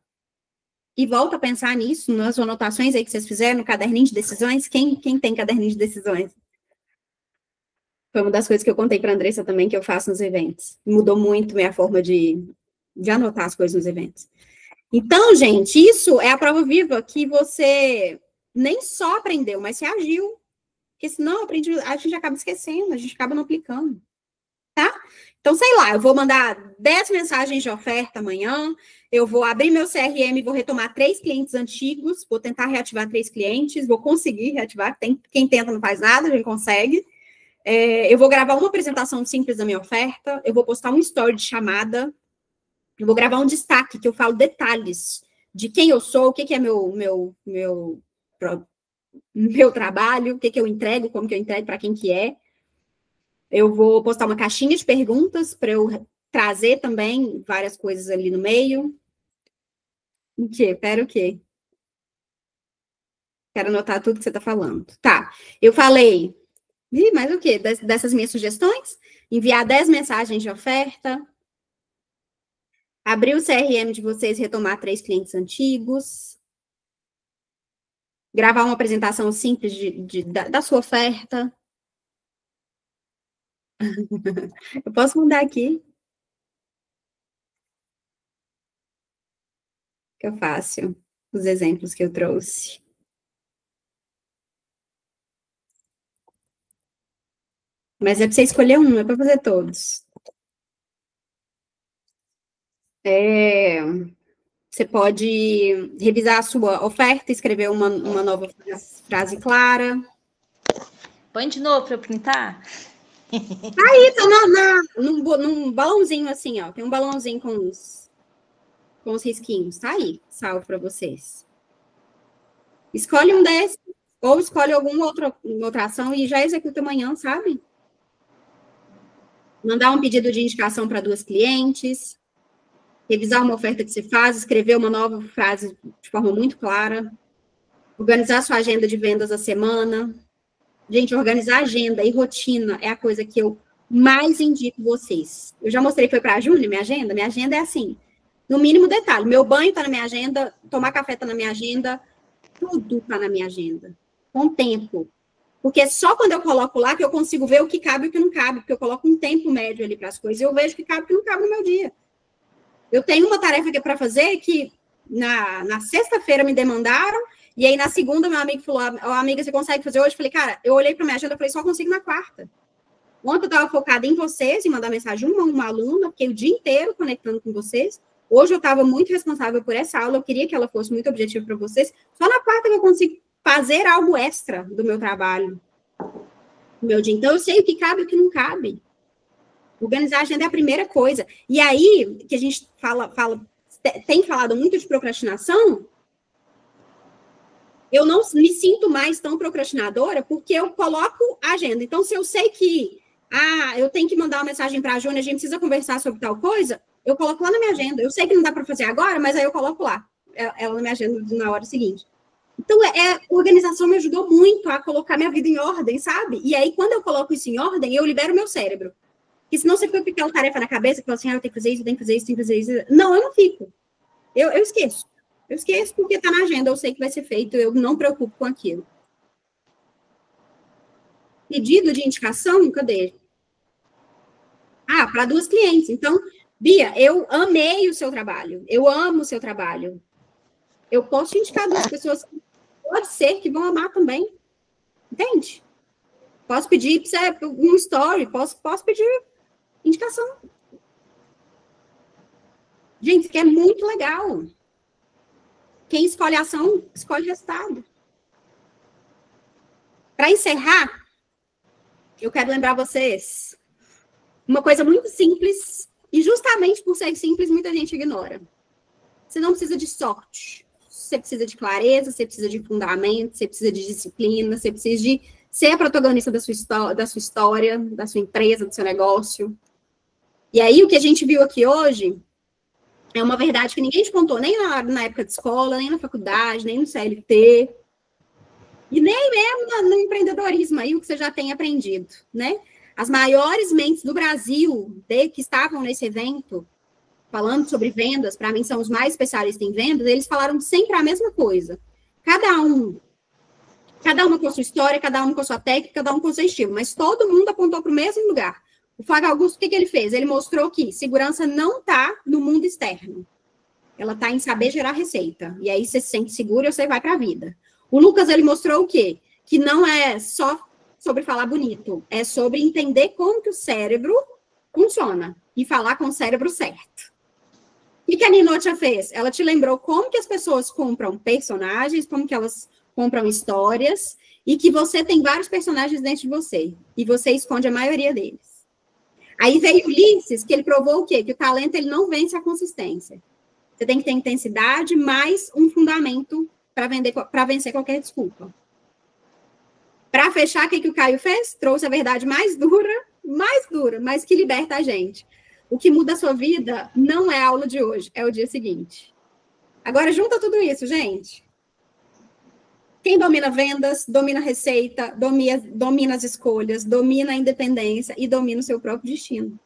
E volta a pensar nisso, nas anotações aí que vocês fizeram, no caderninho de decisões. Quem tem caderninho de decisões? Foi uma das coisas que eu contei para a Andressa também, que eu faço nos eventos. Mudou muito minha forma de anotar as coisas nos eventos. Então, gente, isso é a prova viva que você nem só aprendeu, mas você agiu. Porque senão a gente acaba esquecendo, a gente acaba não aplicando. Tá? Então, sei lá, eu vou mandar 10 mensagens de oferta amanhã, eu vou abrir meu CRM, vou retomar 3 clientes antigos, vou tentar reativar 3 clientes, vou conseguir reativar, quem tenta não faz nada, a gente consegue. Eu vou gravar uma apresentação simples da minha oferta, eu vou postar um story de chamada, eu vou gravar um destaque que eu falo detalhes de quem eu sou, o que é meu trabalho, o que eu entrego, como que eu entrego, para quem que é. Eu vou postar uma caixinha de perguntas para eu trazer também várias coisas ali no meio. O quê? Pera o quê? Quero anotar tudo que você está falando. Tá, eu falei... mas o quê? Dessas minhas sugestões? Enviar 10 mensagens de oferta. Abrir o CRM de vocês e retomar 3 clientes antigos. Gravar uma apresentação simples da sua oferta. Eu posso mudar aqui. Fica fácil. Os exemplos que eu trouxe. Mas é para você escolher um, não é para fazer todos. Você pode revisar a sua oferta, escrever uma nova frase clara. Põe de novo para eu printar. Aí, tá num balãozinho assim, ó. Tem um balãozinho com os risquinhos. Tá aí, salvo para vocês. Escolhe um desses, ou escolhe alguma outra ação e já executa amanhã, sabe? Mandar um pedido de indicação para 2 clientes. Revisar uma oferta que você faz, escrever uma nova frase de forma muito clara. Organizar sua agenda de vendas da semana. Gente, organizar agenda e rotina é a coisa que eu mais indico vocês. Eu já mostrei que foi para a Júlia, minha agenda. Minha agenda é assim, no mínimo detalhe. Meu banho está na minha agenda, tomar café está na minha agenda, tudo está na minha agenda. Com tempo. Porque só quando eu coloco lá que eu consigo ver o que cabe e o que não cabe. Porque eu coloco um tempo médio ali para as coisas e eu vejo o que cabe e o que não cabe no meu dia. Eu tenho uma tarefa aqui para fazer que na sexta-feira me demandaram, e aí na segunda meu amigo falou, amiga, você consegue fazer hoje? Eu falei, cara, eu olhei para minha agenda e falei, só consigo na quarta. Ontem eu estava focada em vocês, em mandar mensagem uma aluna, fiquei o dia inteiro conectando com vocês. Hoje eu estava muito responsável por essa aula, eu queria que ela fosse muito objetiva para vocês. Só na quarta que eu consigo fazer algo extra do meu trabalho, do meu dia. Então, eu sei o que cabe e o que não cabe. Organizar a agenda é a primeira coisa. E aí, que a gente tem falado muito de procrastinação, eu não me sinto mais tão procrastinadora porque eu coloco a agenda. Então, se eu sei que eu tenho que mandar uma mensagem para a Júnia, a gente precisa conversar sobre tal coisa, eu coloco lá na minha agenda. Eu sei que não dá para fazer agora, mas aí eu coloco lá, ela na minha agenda na hora seguinte. Então, a organização me ajudou muito a colocar minha vida em ordem, sabe? E aí, quando eu coloco isso em ordem, eu libero meu cérebro. Porque senão você fica com aquela tarefa na cabeça, que fala assim, eu tenho que fazer isso, eu tenho que fazer isso, tenho que fazer isso. Não, eu não fico. Eu esqueço. Eu esqueço porque está na agenda, eu sei que vai ser feito, eu não me preocupo com aquilo. Pedido de indicação, cadê? Para 2 clientes. Então, Bia, eu amei o seu trabalho, eu amo o seu trabalho. Eu posso indicar 2 pessoas, pode ser que vão amar também. Entende? Posso pedir para você um story, posso pedir indicação. Gente, isso aqui é muito legal. Quem escolhe a ação, escolhe o resultado. Para encerrar, eu quero lembrar vocês uma coisa muito simples, e justamente por ser simples, muita gente ignora. Você não precisa de sorte. Você precisa de clareza, você precisa de fundamento, você precisa de disciplina, você precisa de ser a protagonista da sua história, da sua empresa, do seu negócio. E aí, o que a gente viu aqui hoje é uma verdade que ninguém te contou, nem na época de escola, nem na faculdade, nem no CLT, e nem mesmo no empreendedorismo, aí o que você já tem aprendido, né? As maiores mentes do Brasil, que estavam nesse evento, falando sobre vendas, para mim são os mais especialistas em vendas, eles falaram sempre a mesma coisa. Cada uma com a sua história, cada uma com a sua técnica, cada um com o seu estilo, mas todo mundo apontou para o mesmo lugar. O Flávio Augusto, o que ele fez? Ele mostrou que segurança não está no mundo externo. Ela está em saber gerar receita. E aí você se sente seguro e você vai para a vida. O Lucas, ele mostrou o quê? Que não é só sobre falar bonito, é sobre entender como que o cérebro funciona e falar com o cérebro certo. O que a Ninotia fez? Ela te lembrou como que as pessoas compram personagens, como que elas compram histórias, e que você tem vários personagens dentro de você, e você esconde a maioria deles. Aí veio Ulisses, que ele provou o quê? Que o talento ele não vence a consistência. Você tem que ter intensidade mais um fundamento para vencer qualquer desculpa. Para fechar, o que o Caio fez? Trouxe a verdade mais dura, mas que liberta a gente. O que muda a sua vida não é a aula de hoje, é o dia seguinte. Agora, junta tudo isso, gente. Quem domina vendas, domina receita, domina as escolhas, domina a independência e domina o seu próprio destino.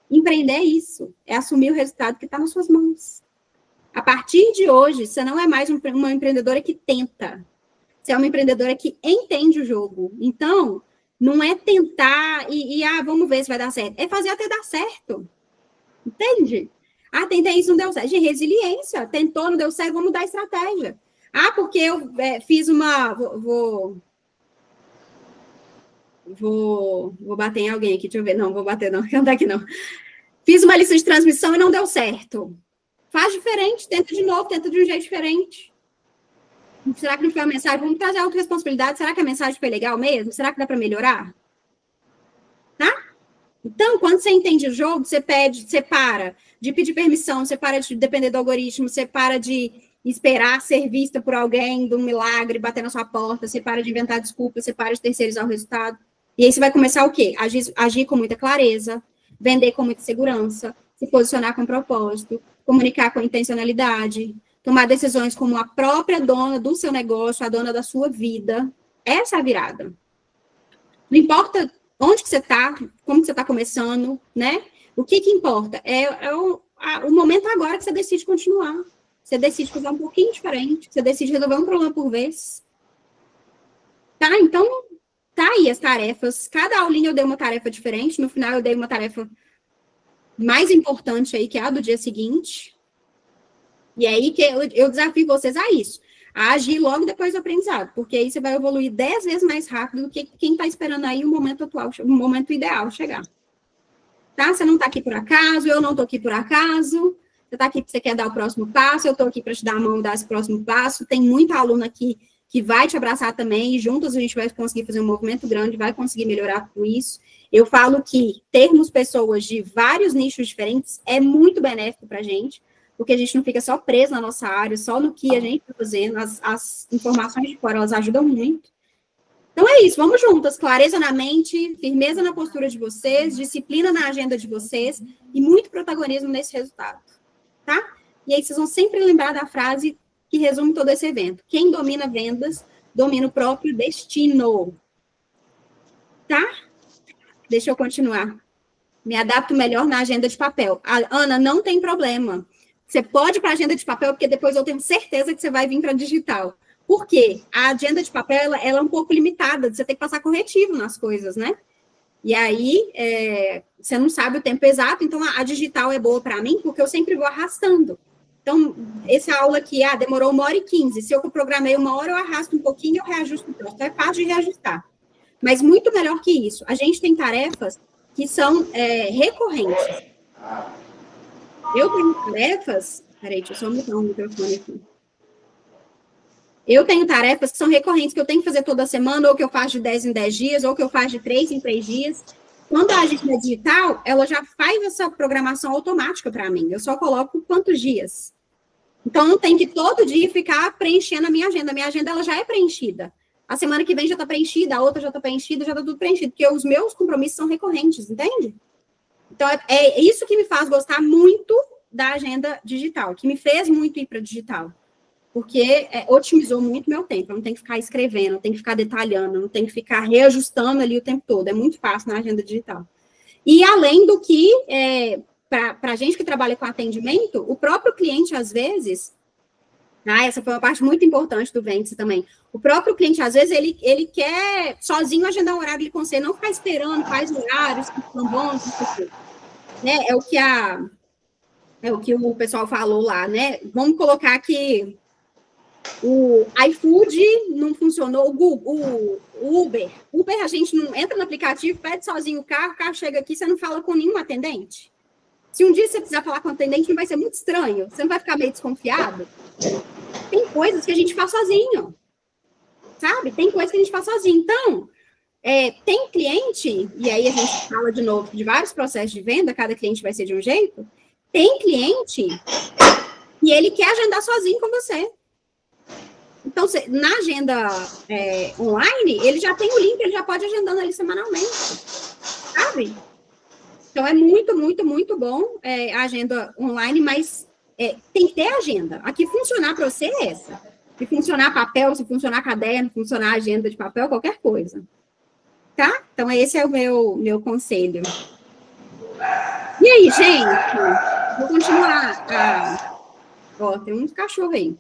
Empreender é isso, é assumir o resultado que está nas suas mãos. A partir de hoje, você não é mais uma empreendedora que tenta. Você é uma empreendedora que entende o jogo. Então, não é tentar vamos ver se vai dar certo. É fazer até dar certo. Entende? Tentei isso, não deu certo. De resiliência. Tentou, não deu certo, vamos mudar a estratégia. Porque eu fiz uma... Vou bater em alguém aqui, deixa eu ver. Não, vou bater não, não tá aqui não. Fiz uma lista de transmissão e não deu certo. Faz diferente, tenta de novo, tenta de um jeito diferente. Será que não foi a mensagem? Vamos trazer a autorresponsabilidade. Será que a mensagem foi legal mesmo? Será que dá para melhorar? Tá? Então, quando você entende o jogo, você para de pedir permissão, você para de depender do algoritmo, você para de esperar ser vista por alguém, de um milagre, bater na sua porta, você para de inventar desculpas, você para de terceirizar o resultado. E aí você vai começar o quê? Agir com muita clareza, vender com muita segurança, se posicionar com propósito, comunicar com intencionalidade, tomar decisões como a própria dona do seu negócio, a dona da sua vida. Essa é a virada. Não importa onde que você está, como que você está começando, né? O que importa? É o momento agora que você decide continuar. Você decide fazer um pouquinho diferente. Você decide resolver um problema por vez. Tá? Então, tá aí as tarefas. Cada aulinha eu dei uma tarefa diferente. No final, eu dei uma tarefa mais importante aí, que é a do dia seguinte. E aí que eu desafio vocês a isso. A agir logo depois do aprendizado. Porque aí você vai evoluir 10 vezes mais rápido do que quem está esperando aí o momento atual, o momento ideal chegar. Tá? Você não está aqui por acaso, eu não estou aqui por acaso. você está aqui porque você quer dar o próximo passo, eu estou aqui para te dar a mão, dar esse próximo passo. Tem muita aluna aqui que vai te abraçar também, e juntas a gente vai conseguir fazer um movimento grande, vai conseguir melhorar com isso. Eu falo que termos pessoas de vários nichos diferentes é muito benéfico para a gente, porque a gente não fica só preso na nossa área, só no que a gente está fazendo, as informações de fora, elas ajudam muito. Então é isso, vamos juntas, clareza na mente, firmeza na postura de vocês, disciplina na agenda de vocês, e muito protagonismo nesse resultado, tá? E aí vocês vão sempre lembrar da frase que resume todo esse evento. Quem domina vendas, domina o próprio destino. Tá? Deixa eu continuar. Me adapto melhor na agenda de papel. Ana, não tem problema. Você pode ir para a agenda de papel, porque depois eu tenho certeza que você vai vir para digital. Por quê? A agenda de papel, ela é um pouco limitada, você tem que passar corretivo nas coisas, né? E aí, você não sabe o tempo exato, então a digital é boa para mim, porque eu sempre vou arrastando. Então, essa aula aqui, demorou 1h15. Se eu programei 1 hora, eu arrasto um pouquinho e eu reajusto o próximo. Então, é fácil de reajustar. Mas muito melhor que isso. A gente tem tarefas que são recorrentes. Eu tenho tarefas... Peraí, deixa eu só mutar o microfone aqui. Eu tenho tarefas que são recorrentes, que eu tenho que fazer toda semana, ou que eu faço de 10 em 10 dias, ou que eu faço de 3 em 3 dias. Quando a agenda é digital, ela já faz essa programação automática para mim. Eu só coloco quantos dias. Então, não tem que todo dia ficar preenchendo a minha agenda. A minha agenda, ela já é preenchida. A semana que vem já está preenchida, a outra já está preenchida, já está tudo preenchido, porque os meus compromissos são recorrentes, entende? Então, é isso que me faz gostar muito da agenda digital, que me fez muito ir para digital, porque otimizou muito meu tempo. Eu não tenho que ficar escrevendo, não tenho que ficar detalhando, não tenho que ficar reajustando ali o tempo todo. É muito fácil na agenda digital. E, além do que... para a gente que trabalha com atendimento, o próprio cliente, às vezes, essa foi uma parte muito importante do Vêndice também, o próprio cliente, às vezes, ele quer sozinho agendar um horário com você, não ficar esperando quais horários que são bons, né? É o que o pessoal falou lá, né? Vamos colocar que o iFood não funcionou, o Uber, a gente não entra no aplicativo, pede sozinho o carro chega aqui, você não fala com nenhum atendente. Se um dia você precisar falar com o atendente, não vai ser muito estranho? Você não vai ficar meio desconfiado? Tem coisas que a gente faz sozinho, sabe? Tem coisas que a gente faz sozinho. Então, tem cliente, e aí a gente fala de novo de vários processos de venda, cada cliente vai ser de um jeito. Tem cliente e ele quer agendar sozinho com você. Então, na agenda online, ele já tem o link, ele já pode ir agendando ali semanalmente, sabe? Então, é muito, muito, muito bom a agenda online, mas tem que ter agenda. A que funcionar para você é essa. Se funcionar papel, se funcionar caderno, funcionar agenda de papel, qualquer coisa. Tá? Então, esse é o meu conselho. E aí, gente? Vou continuar. Tem um cachorro aí.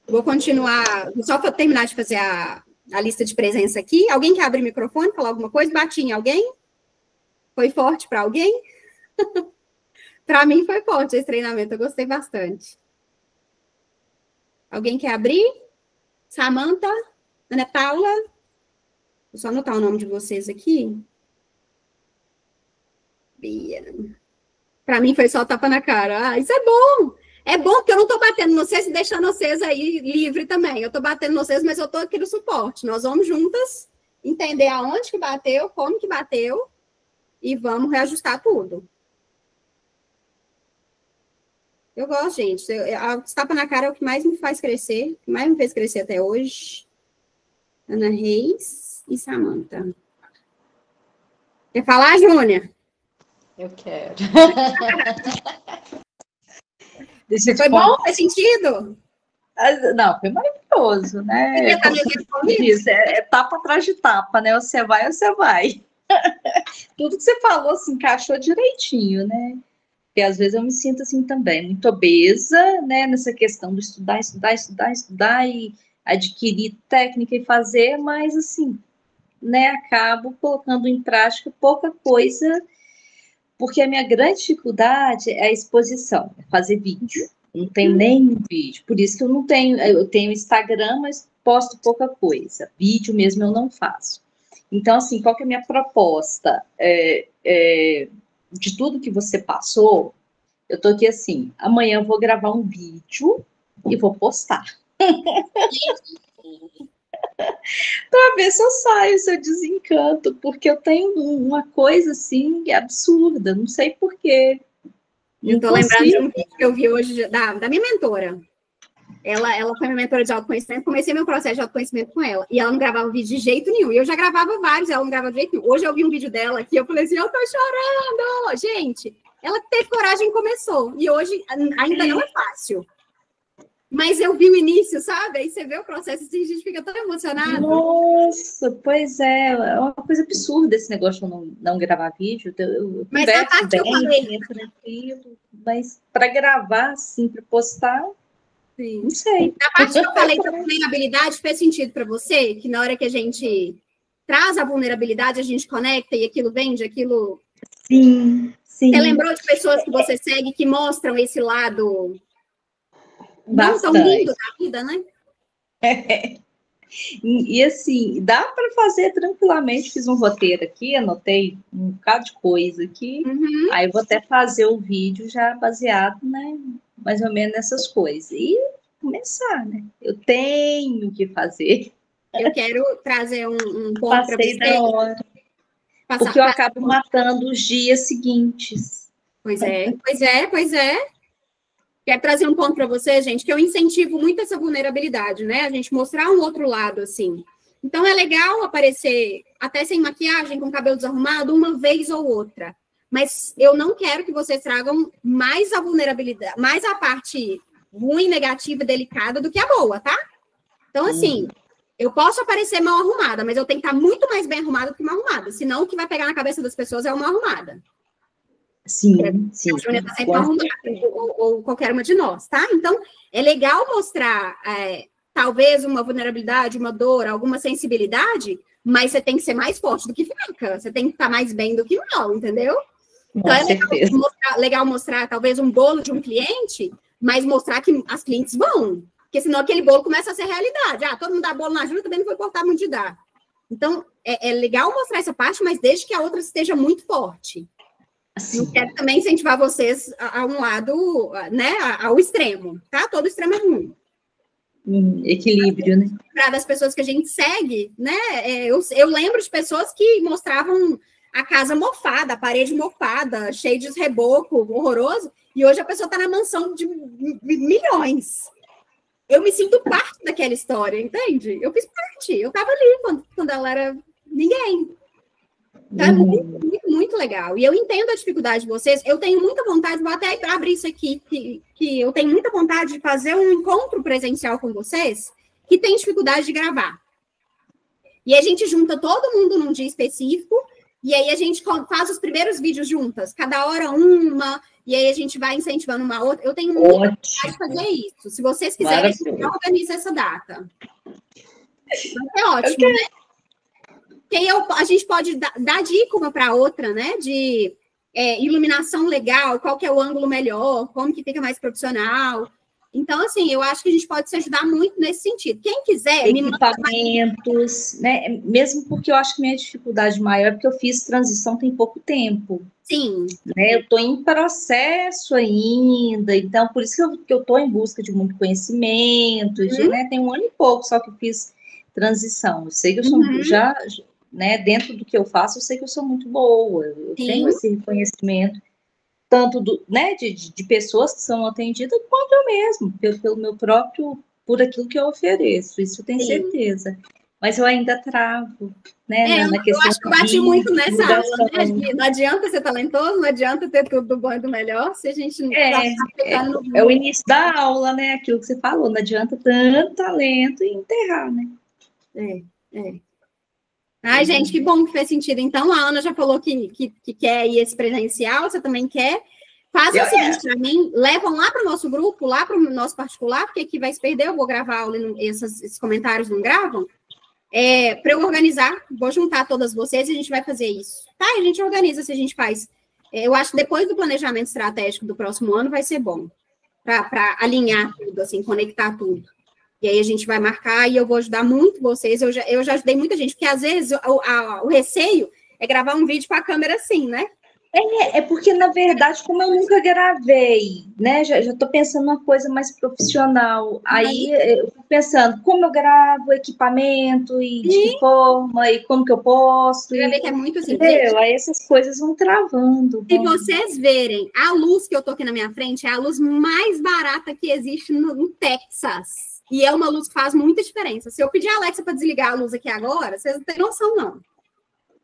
Vou continuar, só para terminar de fazer a lista de presença aqui. Alguém quer abrir o microfone, falar alguma coisa? Bati em alguém? Foi forte para alguém? Para mim foi forte esse treinamento, eu gostei bastante. Alguém quer abrir? Samanta? Ana Paula? Vou só anotar o nome de vocês aqui. Para mim foi só tapa na cara. Isso é bom! É bom porque eu não estou batendo vocês e deixando vocês aí livre também. Eu estou batendo vocês, mas eu estou aqui no suporte. Nós vamos juntas entender aonde que bateu, como que bateu, e vamos reajustar tudo. Eu gosto, gente. Tapa na cara é o que mais me faz crescer, o que mais me fez crescer até hoje. Ana Reis e Samanta. Quer falar, Júnia? Eu quero. Foi bom? Faz sentido? Não, foi maravilhoso, né? Isso, etapa atrás de etapa, né? Você vai, você vai. Tudo que você falou, assim, encaixou direitinho, né? Porque às vezes eu me sinto assim também, muito obesa, né? Nessa questão do estudar e adquirir técnica e fazer, mas assim, né? Acabo colocando em prática pouca coisa, porque a minha grande dificuldade é a exposição, é fazer vídeo. Não tenho nem vídeo, por isso que eu tenho Instagram, mas posto pouca coisa. Vídeo mesmo eu não faço. Então, assim, qual que é a minha proposta? De tudo que você passou, Eu tô aqui assim, amanhã eu vou gravar um vídeo e vou postar. Para ver se eu saio, se eu desencanto, porque eu tenho uma coisa assim absurda, não sei porquê. Eu tô lembrando de um vídeo que eu vi hoje da minha mentora. Ela foi minha mentora de autoconhecimento, comecei meu processo de autoconhecimento com ela, e ela não gravava vídeo de jeito nenhum, e eu já gravava vários, ela não gravava de jeito nenhum. Hoje eu vi um vídeo dela aqui, eu falei assim, eu tô chorando! Gente, ela teve coragem e começou, e hoje ainda não é fácil. Mas eu vi o início, sabe? Aí você vê o processo e a gente fica tão emocionado. Nossa, pois é uma coisa absurda esse negócio de não gravar vídeo. Mas a parte que eu falei, tranquilo, mas para gravar, assim, para postar, sim. Não sei. A parte que eu falei da vulnerabilidade fez sentido para você? Que na hora que a gente traz a vulnerabilidade, a gente conecta e aquilo vende, aquilo... Sim. Você lembrou de pessoas que você segue que mostram esse lado... Não tão lindo da vida, né? E assim, dá para fazer tranquilamente. Fiz um roteiro aqui, anotei um bocado de coisa aqui. Uhum. Aí vou até fazer o vídeo já baseado, né? Mais ou menos nessas coisas. E começar, né? Eu tenho que fazer. Eu quero trazer um ponto para você. Da hora. Porque eu acabo matando os dias seguintes. Pois é. Quero trazer um ponto para você, gente, que eu incentivo muito essa vulnerabilidade, né? A gente mostrar um outro lado, assim. Então, é legal aparecer até sem maquiagem, com cabelo desarrumado, uma vez ou outra. Mas eu não quero que vocês tragam mais a vulnerabilidade, mais a parte ruim, negativa, delicada do que a boa, tá? Então, assim, eu posso aparecer mal arrumada, mas eu tenho que estar muito mais bem arrumada do que mal arrumada. Senão, o que vai pegar na cabeça das pessoas é uma arrumada. Sim. A Júlia está sempre arrumada, ou qualquer uma de nós, tá? Então, é legal mostrar, talvez, uma vulnerabilidade, uma dor, alguma sensibilidade, mas você tem que ser mais forte do que fraca. Você tem que estar mais bem do que mal, entendeu? Então, é legal mostrar, talvez, um bolo de um cliente, mas mostrar que as clientes vão. Porque senão aquele bolo começa a ser realidade. Ah, todo mundo dá bolo na Júlia, também não foi importar muito de dar. Então, é legal mostrar essa parte, mas desde que a outra esteja muito forte. Assim. Não quero também incentivar vocês a um lado, né, ao extremo, tá? Todo extremo é ruim. Equilíbrio, né? Para das pessoas que a gente segue, né? Eu lembro de pessoas que mostravam a casa mofada, a parede mofada, cheia de reboco, horroroso, e hoje a pessoa está na mansão de milhões. Eu me sinto parte daquela história, entende? Eu fiz parte, eu estava ali quando ela era ninguém. Então, é muito, muito legal. E eu entendo a dificuldade de vocês. Eu tenho muita vontade, vou até abrir isso aqui, que eu tenho muita vontade de fazer um encontro presencial com vocês que tem dificuldade de gravar. E a gente junta todo mundo num dia específico, e aí a gente faz os primeiros vídeos juntas, cada hora uma, e aí a gente vai incentivando uma outra. Eu tenho muita vontade de fazer isso. Se vocês quiserem, eu organizo essa data. Vai ser ótimo, né? Que aí a gente pode dar dica uma para outra, né? De iluminação legal, qual que é o ângulo melhor, como que fica mais profissional. Então, assim, eu acho que a gente pode se ajudar muito nesse sentido. Quem quiser... Equipamentos, né? Mesmo porque eu acho que minha dificuldade maior é porque eu fiz transição tem pouco tempo. Sim. Né? Eu estou em processo ainda, então por isso que eu estou em busca de muito conhecimento. Né? Tem 1 ano e pouco só que eu fiz transição. Eu sei que eu sou né, dentro do que eu faço, eu sei que eu sou muito boa, eu tenho esse reconhecimento, tanto né, de pessoas que são atendidas, quanto eu mesmo, pelo meu próprio, por aquilo que eu ofereço, isso eu tenho certeza. Mas eu ainda travo, né, na questão. Eu acho que eu bati muito nessa aula, né? Não adianta ser talentoso, não adianta ter tudo do bom e do melhor, se a gente não é o início da aula, né, aquilo que você falou, não adianta tanto talento e enterrar, né. Ai, gente, que bom que fez sentido. Então, a Ana já falou que quer ir esse presencial, você também quer. Faz o seguinte para mim, levam lá para o nosso grupo, lá para o nosso particular, porque aqui vai se perder, eu vou gravar a aula e esses comentários não gravam. Para eu organizar, vou juntar todas vocês e a gente vai fazer isso. Tá? A gente organiza se a gente faz. Eu acho que depois do planejamento estratégico do próximo ano vai ser bom. Para alinhar tudo, assim, conectar tudo. E aí a gente vai marcar e eu vou ajudar muito vocês. Eu já ajudei muita gente, porque às vezes o receio é gravar um vídeo com a câmera assim, né? É porque, na verdade, como eu nunca gravei, né? Já estou pensando numa coisa mais profissional. Aí eu fico pensando como eu gravo, equipamento, e de que forma, e como que eu posto. Você vai ver que é muito assim. Aí essas coisas vão travando. Se vocês verem, a luz que eu tô aqui na minha frente é a luz mais barata que existe no Texas. E é uma luz que faz muita diferença. Se eu pedir a Alexa para desligar a luz aqui agora, vocês não têm noção, não.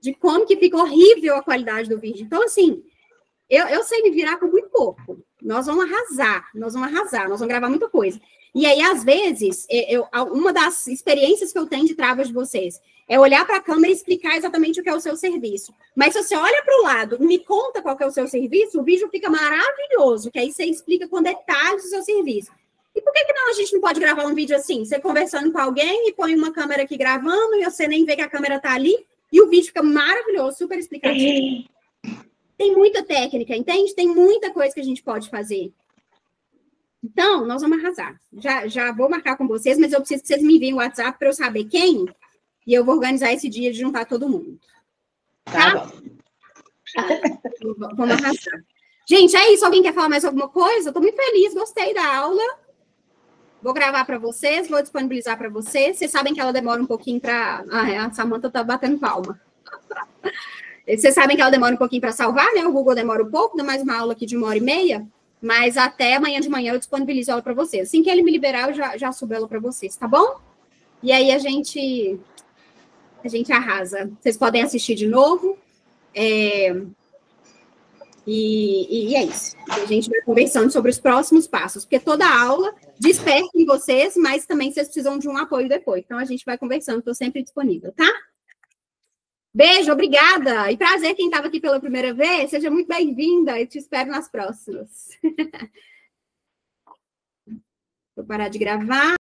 De como que fica horrível a qualidade do vídeo. Então, assim, eu sei me virar com muito pouco. Nós vamos arrasar, nós vamos gravar muita coisa. E aí, às vezes, uma das experiências que eu tenho de travas de vocês é olhar para a câmera e explicar exatamente o que é o seu serviço. Mas se você olha para o lado e me conta qual que é o seu serviço, o vídeo fica maravilhoso, que aí você explica com detalhes o seu serviço. E por que não a gente não pode gravar um vídeo assim? Você conversando com alguém e põe uma câmera aqui gravando e você nem vê que a câmera está ali e o vídeo fica maravilhoso, super explicativo. Tem muita técnica, entende? Tem muita coisa que a gente pode fazer. Então, nós vamos arrasar. Já vou marcar com vocês, mas eu preciso que vocês me enviem o WhatsApp para eu saber quem, e eu vou organizar esse dia de juntar todo mundo. Tá? Vamos arrasar. Gente, é isso. Alguém quer falar mais alguma coisa? Estou muito feliz, gostei da aula. Vou gravar para vocês, vou disponibilizar para vocês. Vocês sabem que ela demora um pouquinho para... a Samanta está batendo palma. Vocês sabem que ela demora um pouquinho para salvar, né? O Google demora um pouco, dá mais uma aula aqui de 1h30, mas até amanhã de manhã eu disponibilizo ela para vocês. Assim que ele me liberar, eu já subo ela para vocês, tá bom? E aí a gente arrasa. Vocês podem assistir de novo. E é isso. A gente vai conversando sobre os próximos passos, porque toda aula desperta em vocês, mas também vocês precisam de um apoio depois. Então, a gente vai conversando, estou sempre disponível, tá? Beijo, obrigada. E prazer quem estava aqui pela primeira vez. Seja muito bem-vinda e te espero nas próximas. Vou parar de gravar.